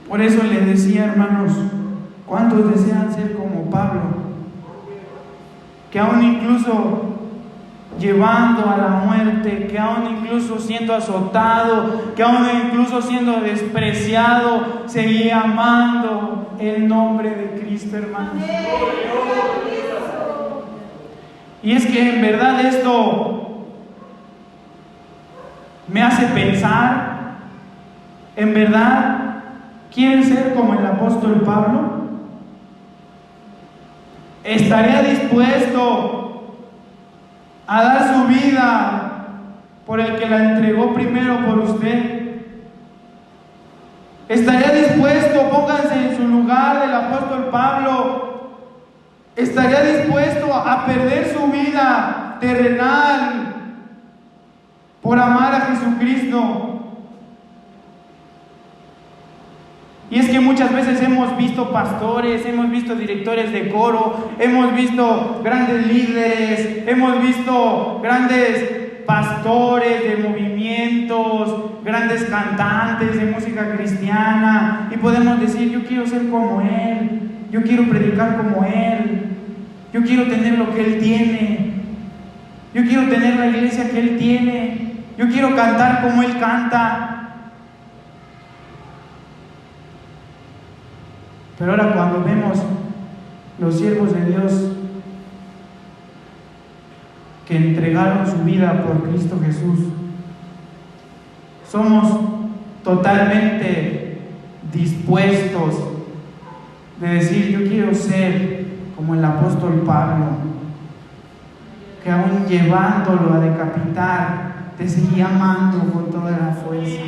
Por eso le decía, hermanos, ¿cuántos desean ser como Pablo? Que aún incluso llevando a la muerte, que aún incluso siendo azotado, que aún incluso siendo despreciado, seguía amando el nombre de Cristo, hermanos. Y es que en verdad esto me hace pensar, ¿en verdad quieren ser como el apóstol Pablo? ¿Estaría dispuesto a dar su vida por el que la entregó primero por usted? ¿Estaría dispuesto, pónganse en su lugar del apóstol Pablo, estaría dispuesto a perder su vida terrenal por amar a Jesucristo? Y es que muchas veces hemos visto pastores, hemos visto directores de coro, hemos visto grandes líderes, hemos visto grandes pastores de movimientos, grandes cantantes de música cristiana, y podemos decir: yo quiero ser como él, yo quiero predicar como él, yo quiero tener lo que él tiene, yo quiero tener la iglesia que él tiene, yo quiero cantar como él canta. Pero ahora cuando vemos los siervos de Dios que entregaron su vida por Cristo Jesús, somos totalmente dispuestos de decir: yo quiero ser como el apóstol Pablo, que aún llevándolo a decapitar, te seguía amando con toda la fuerza.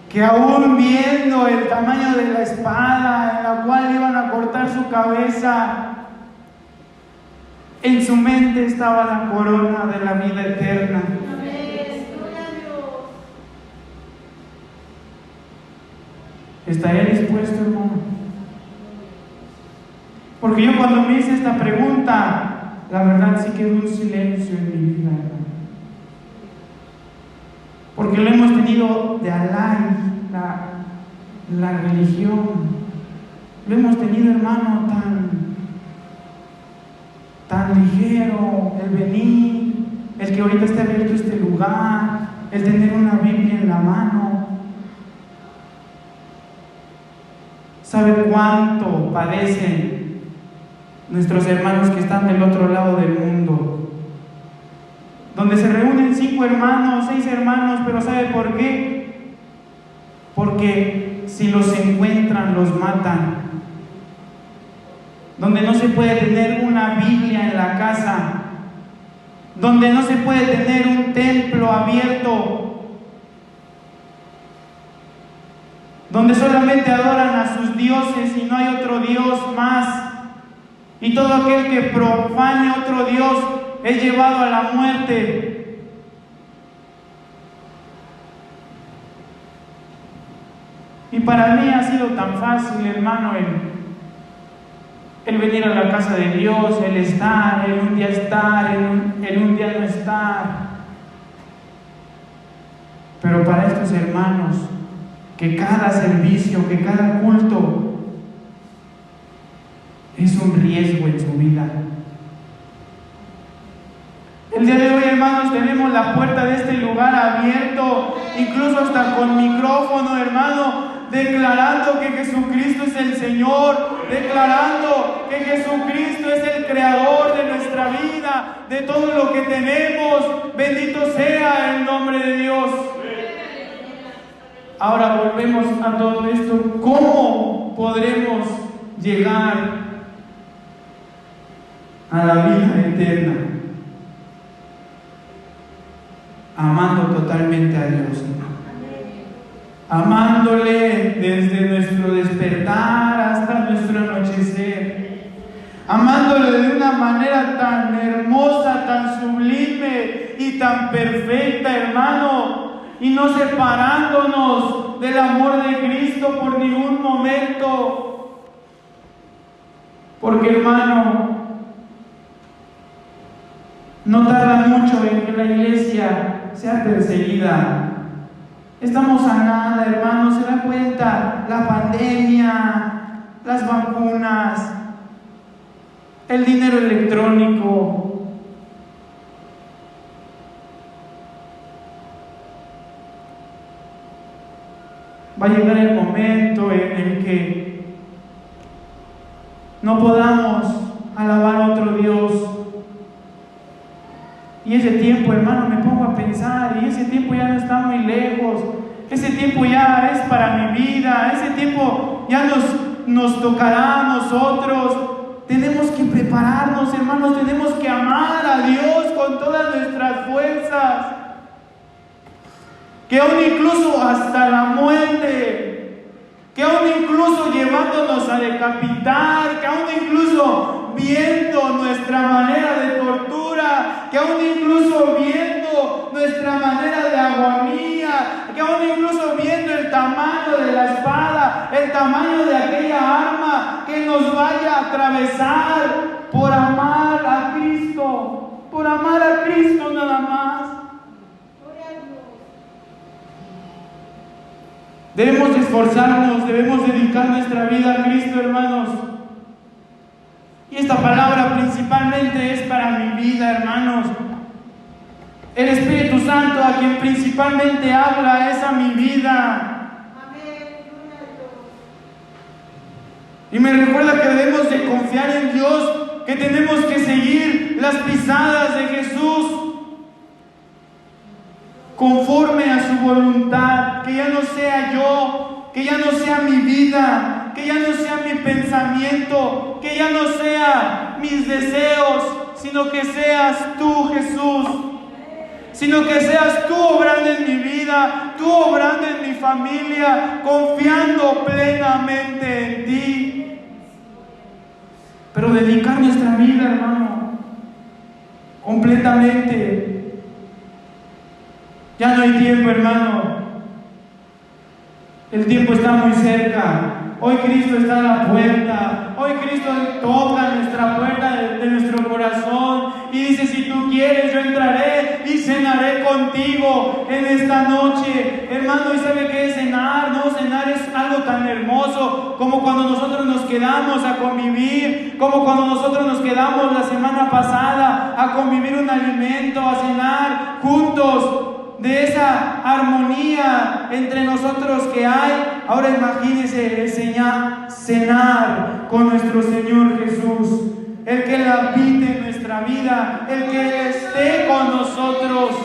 Que aún viendo el tamaño de la espada en la cual iban a cortar su cabeza, en su mente estaba la corona de la vida eterna. ¿Estaría dispuesto, hermano? Porque yo cuando me hice esta pregunta, la verdad sí quedó un silencio en mi vida, hermano. Porque lo hemos tenido de alay, la religión. Lo hemos tenido, hermano, tan ligero, el venir, el que ahorita esté abierto este lugar, el tener una Biblia en la mano. ¿Sabe cuánto padecen nuestros hermanos que están del otro lado del mundo? Donde se reúnen 5 hermanos, 6 hermanos, pero ¿sabe por qué? Porque si los encuentran, los matan. Donde no se puede tener una Biblia en la casa, donde no se puede tener un templo abierto, donde solamente adoran a sus dioses y no hay otro Dios más, y todo aquel que profane otro Dios es llevado a la muerte. Y para mí ha sido tan fácil, hermano, el venir a la casa de Dios, el estar, el un día estar, el un día no estar. Pero para estos hermanos, que cada servicio, que cada culto es un riesgo en su vida. El día de hoy, hermanos, tenemos la puerta de este lugar abierto, incluso hasta con micrófono, hermano, declarando que Jesucristo es el Señor, declarando que Jesucristo es el creador de nuestra vida, de todo lo que tenemos. Bendito sea el nombre de Dios. Ahora volvemos a todo esto. ¿Cómo podremos llegar a la vida eterna? Amando totalmente a Dios, amándole desde nuestro despertar hasta nuestro anochecer, amándole de una manera tan hermosa, tan sublime y tan perfecta, hermano, y no separándonos del amor de Cristo por ningún momento. Porque, hermano, no tarda mucho en que la iglesia sea perseguida. Estamos a nada, hermanos, se da cuenta, la pandemia, las vacunas, el dinero electrónico. Va a llegar el momento en el que no podamos alabar a otro Dios. Y ese tiempo, hermano, me pongo a pensar, y ese tiempo ya no está muy lejos. Ese tiempo ya es para mi vida. Ese tiempo ya nos tocará a nosotros. Tenemos que prepararnos, hermanos. Tenemos que amar a Dios con todas nuestras fuerzas. Que aún incluso hasta la muerte, que aún incluso llevándonos a decapitar, que aún incluso viendo nuestra manera de tortura, que aún incluso viendo nuestra manera de agonía, que aún incluso viendo el tamaño de la espada, el tamaño de aquella arma que nos vaya a atravesar por amar a Cristo nada más. Debemos esforzarnos, debemos dedicar nuestra vida a Cristo, hermanos. Y esta palabra principalmente es para mi vida, hermanos. El Espíritu Santo, a quien principalmente habla, es a mi vida. Y me recuerda que debemos de confiar en Dios, que tenemos que seguir las pisadas de Jesús. conforme a su voluntad, que ya no sea yo, que ya no sea mi vida, que ya no sea mi pensamiento, que ya no sea mis deseos, sino que seas tú, Jesús, sino que seas tú obrando en mi vida, tú obrando en mi familia, confiando plenamente en ti. Pero dedicar nuestra vida, hermano, completamente. Ya no hay tiempo, hermano. El tiempo está muy cerca. Hoy Cristo está a la puerta. Hoy Cristo toca nuestra puerta de nuestro corazón y dice: si tú quieres, yo entraré y cenaré contigo en esta noche. Hermano, ¿y sabe qué es cenar? No, cenar es algo tan hermoso como cuando nosotros nos quedamos a convivir, como cuando nosotros nos quedamos la semana pasada a convivir un alimento, a cenar juntos, de esa armonía entre nosotros que hay. Ahora imagínense cenar con nuestro Señor Jesús, el que Él habite en nuestra vida, el que Él esté con nosotros.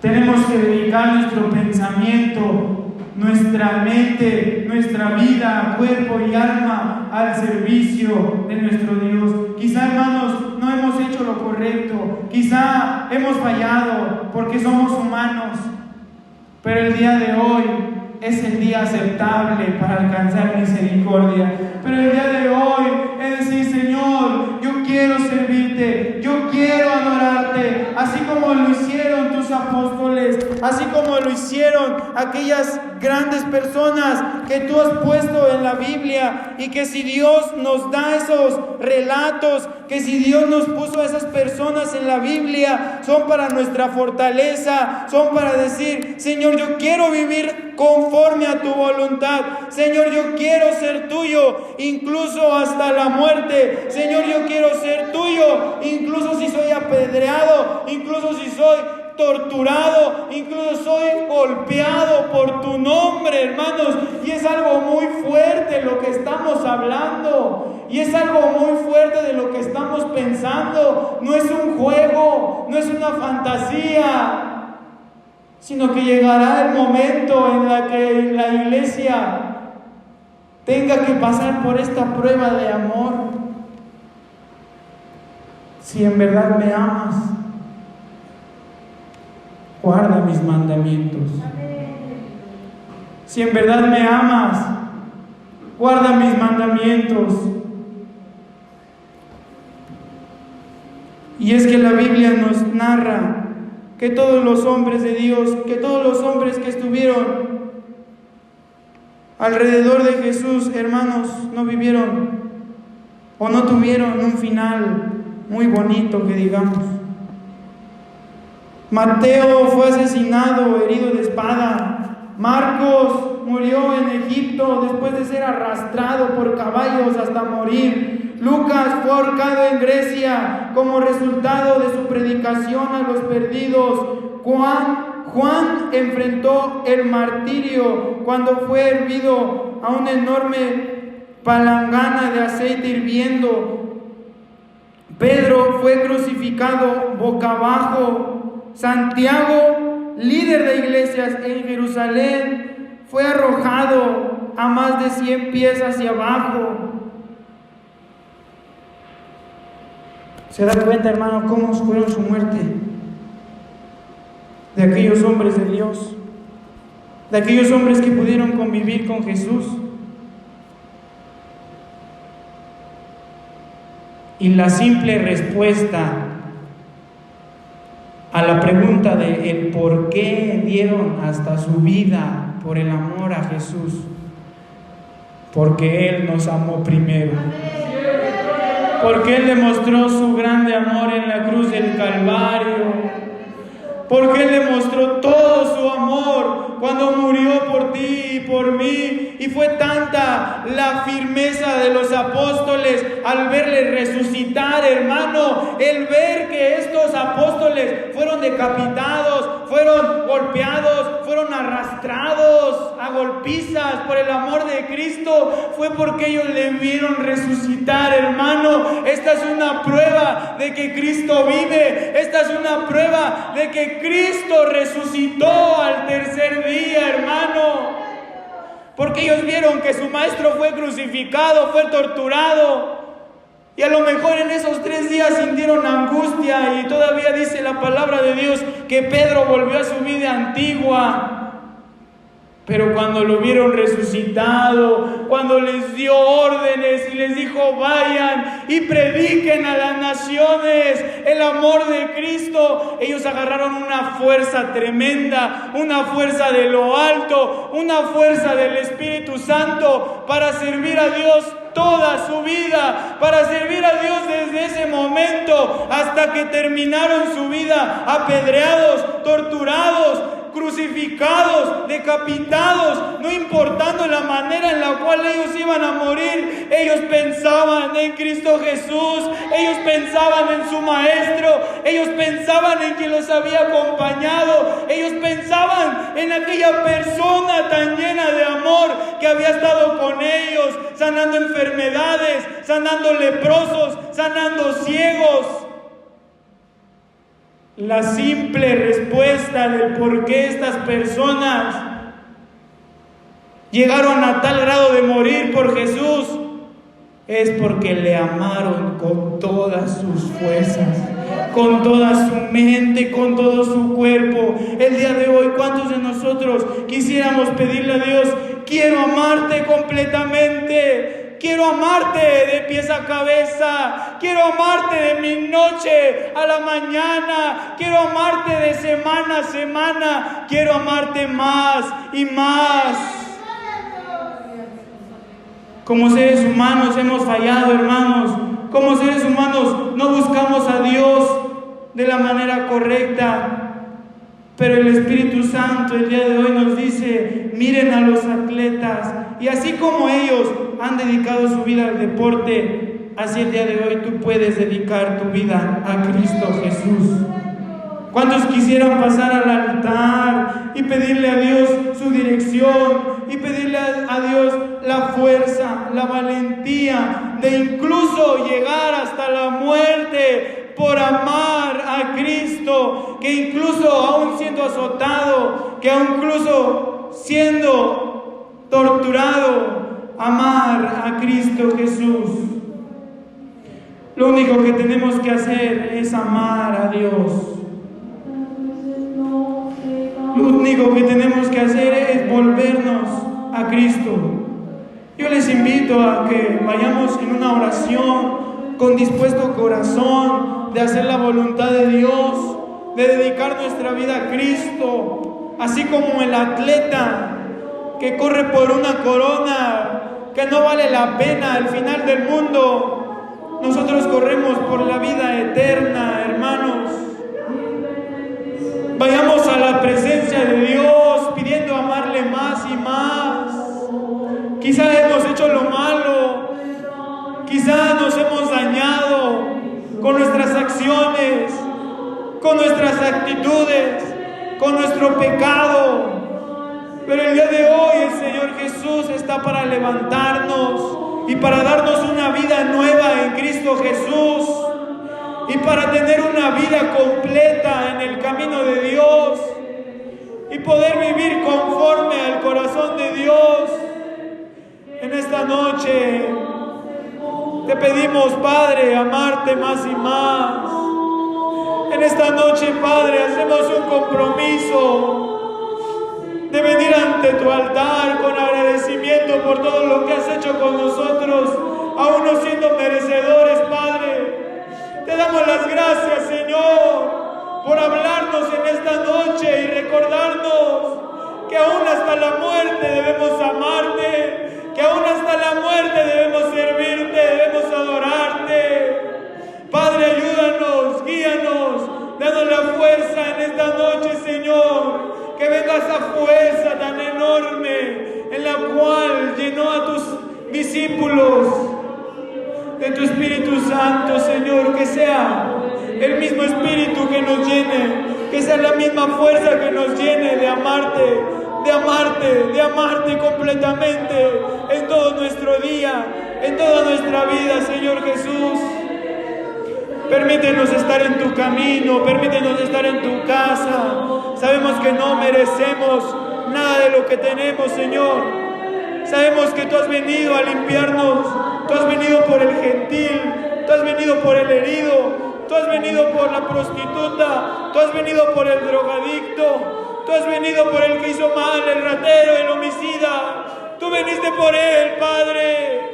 Tenemos que dedicar nuestro pensamiento, nuestra mente, nuestra vida, cuerpo y alma al servicio de nuestro Dios. Quizá, hermanos, no hemos hecho lo correcto, quizá hemos fallado porque somos humanos, pero el día de hoy es el día aceptable para alcanzar misericordia. Pero el día de hoy es decir: Señor, yo quiero servirte, yo quiero adorarte, así como lo hicieron tus apóstoles, así como lo hicieron aquellas grandes personas que tú has puesto en la Biblia. Y que si Dios nos da esos relatos, que si Dios nos puso a esas personas en la Biblia, son para nuestra fortaleza, son para decir: Señor, yo quiero vivir conforme a tu voluntad. Señor, yo quiero ser tuyo, incluso hasta la muerte. Señor, yo quiero ser tuyo, incluso si soy apedreado, incluso si soy torturado, incluso soy golpeado por tu nombre, hermanos. Y es algo muy fuerte lo que estamos hablando, y es algo muy fuerte de lo que estamos pensando. No es un juego, no es una fantasía, sino que llegará el momento en la que la iglesia tenga que pasar por esta prueba de amor. Si en verdad me amas, guarda mis mandamientos. Si en verdad me amas, guarda mis mandamientos. Y es que la Biblia nos narra que todos los hombres de Dios, que todos los hombres que estuvieron alrededor de Jesús, hermanos, no vivieron o no tuvieron un final muy bonito, que digamos. Mateo fue asesinado, herido de espada. Marcos murió en Egipto después de ser arrastrado por caballos hasta morir. Lucas fue ahorcado en Grecia como resultado de su predicación a los perdidos. Juan enfrentó el martirio cuando fue hervido a una enorme palangana de aceite hirviendo. Pedro fue crucificado boca abajo. Santiago, líder de iglesias en Jerusalén, fue arrojado a más de 100 pies hacia abajo. ¿Se da cuenta, hermano, cómo fue su muerte? De aquellos hombres de Dios, de aquellos hombres que pudieron convivir con Jesús. Y la simple respuesta a la pregunta de el por qué dieron hasta su vida por el amor a Jesús: porque Él nos amó primero. Porque Él demostró su grande amor en la cruz del Calvario. Porque Él demostró todo su amor cuando murió por ti y por mí. Y fue tanta la firmeza de los apóstoles al verle resucitar, hermano. El ver que estos apóstoles fueron decapitados, fueron golpeados, fueron arrastrados a golpizas por el amor de Cristo, fue porque ellos le vieron resucitar, hermano. Esta es una prueba de que Cristo vive. Esta es una prueba de que Cristo resucitó al tercer día, hermano. Porque ellos vieron que su maestro fue crucificado, fue torturado. Y a lo mejor en esos 3 días sintieron angustia, y todavía dice la palabra de Dios que Pedro volvió a su vida antigua. Pero cuando lo vieron resucitado, cuando les dio órdenes y les dijo: vayan y prediquen a las naciones el amor de Cristo, ellos agarraron una fuerza tremenda, una fuerza de lo alto, una fuerza del Espíritu Santo para servir a Dios toda su vida, para servir a Dios desde ese momento hasta que terminaron su vida apedreados, torturados, crucificados, decapitados. No importando la manera en la cual ellos iban a morir, ellos pensaban en Cristo Jesús, ellos pensaban en su Maestro, ellos pensaban en quien los había acompañado, ellos pensaban en aquella persona tan llena de amor que había estado con ellos, sanando enfermedades, sanando leprosos, sanando ciegos. La simple respuesta del por qué estas personas llegaron a tal grado de morir por Jesús es porque le amaron con todas sus fuerzas, con toda su mente, con todo su cuerpo. El día de hoy, ¿cuántos de nosotros quisiéramos pedirle a Dios: quiero amarte completamente? Quiero amarte de pies a cabeza. Quiero amarte de mi noche a la mañana. Quiero amarte de semana a semana. Quiero amarte más y más. Como seres humanos hemos fallado, hermanos. Como seres humanos no buscamos a Dios de la manera correcta. Pero el Espíritu Santo el día de hoy nos dice: miren a los atletas, y así como ellos han dedicado su vida al deporte, así el día de hoy tú puedes dedicar tu vida a Cristo Jesús. ¿Cuántos quisieran pasar al altar y pedirle a Dios su dirección, y pedirle a Dios la fuerza, la valentía de incluso llegar hasta la muerte por amar a Cristo, que incluso aún siendo azotado, que aún incluso siendo torturado, amar a Cristo Jesús? Lo único que tenemos que hacer es amar a Dios. Lo único que tenemos que hacer es volvernos a Cristo. Yo les invito a que vayamos en una oración con dispuesto corazón, de hacer la voluntad de Dios, de dedicar nuestra vida a Cristo, así como el atleta que corre por una corona que no vale la pena al final del mundo. Nosotros corremos por la vida eterna, hermanos. Vayamos a la presencia de Dios pidiendo amarle más y más. Quizá hemos hecho lo malo, quizá nos hemos dañado con nuestras acciones, con nuestras actitudes, con nuestro pecado. Pero el día de hoy el Señor Jesús está para levantarnos y para darnos una vida nueva en Cristo Jesús, y para tener una vida completa en el camino de Dios y poder vivir conforme al corazón de Dios. En esta noche te pedimos, Padre, amarte más y más. En esta noche, Padre, hacemos un compromiso de venir ante tu altar con agradecimiento por todo lo que has hecho con nosotros, aún no siendo merecedores, Padre. Te damos las gracias, Señor, por hablarnos en esta noche y recordarnos que aún hasta la muerte debemos amarte, que aún hasta la muerte debemos servirte, debemos adorarte. Padre, ayúdanos, guíanos, danos la fuerza en esta noche, Señor, que venga esa fuerza tan enorme en la cual llenó a tus discípulos de tu Espíritu Santo, Señor, que sea el mismo Espíritu que nos llene, Que sea la misma fuerza que nos llene de amarte, de amarte completamente en todo nuestro día, en toda nuestra vida, Señor Jesús. Permítenos estar en tu camino, permítenos estar en tu casa. Sabemos que no merecemos nada de lo que tenemos, Señor. Sabemos que tú has venido a limpiarnos, tú has venido por el gentil, tú has venido por el herido, tú has venido por la prostituta, tú has venido por el drogadicto, tú has venido por el que hizo mal, el ratero, el homicida. Tú veniste por él, Padre.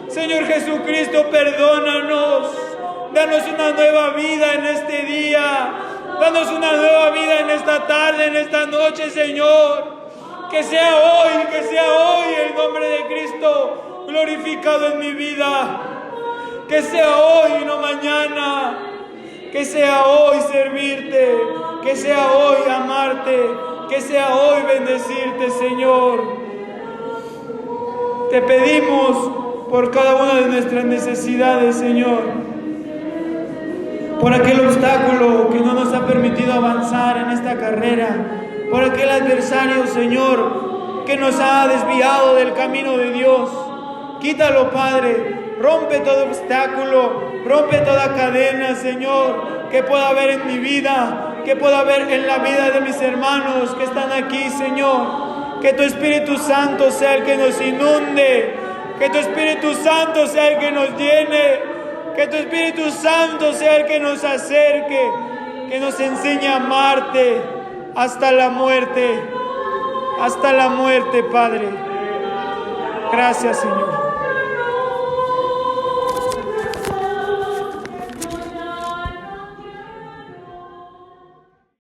Señor Jesucristo, perdónanos. Danos una nueva vida en este día. Danos una nueva vida en esta tarde, en esta noche, Señor. Que sea hoy el nombre de Cristo glorificado en mi vida. Que sea hoy y no mañana. Que sea hoy servirte. Que sea hoy amarte. Que sea hoy bendecirte, Señor. Te pedimos por cada una de nuestras necesidades, Señor. Por aquel obstáculo que no nos ha permitido avanzar en esta carrera, por aquel adversario, Señor, que nos ha desviado del camino de Dios. Quítalo, Padre, rompe todo obstáculo, rompe toda cadena, Señor, que pueda haber en mi vida, que pueda haber en la vida de mis hermanos que están aquí, Señor. Que tu Espíritu Santo sea el que nos inunde, que tu Espíritu Santo sea el que nos llene, que tu Espíritu Santo sea el que nos acerque, que nos enseñe a amarte hasta la muerte, Padre. Gracias, Señor.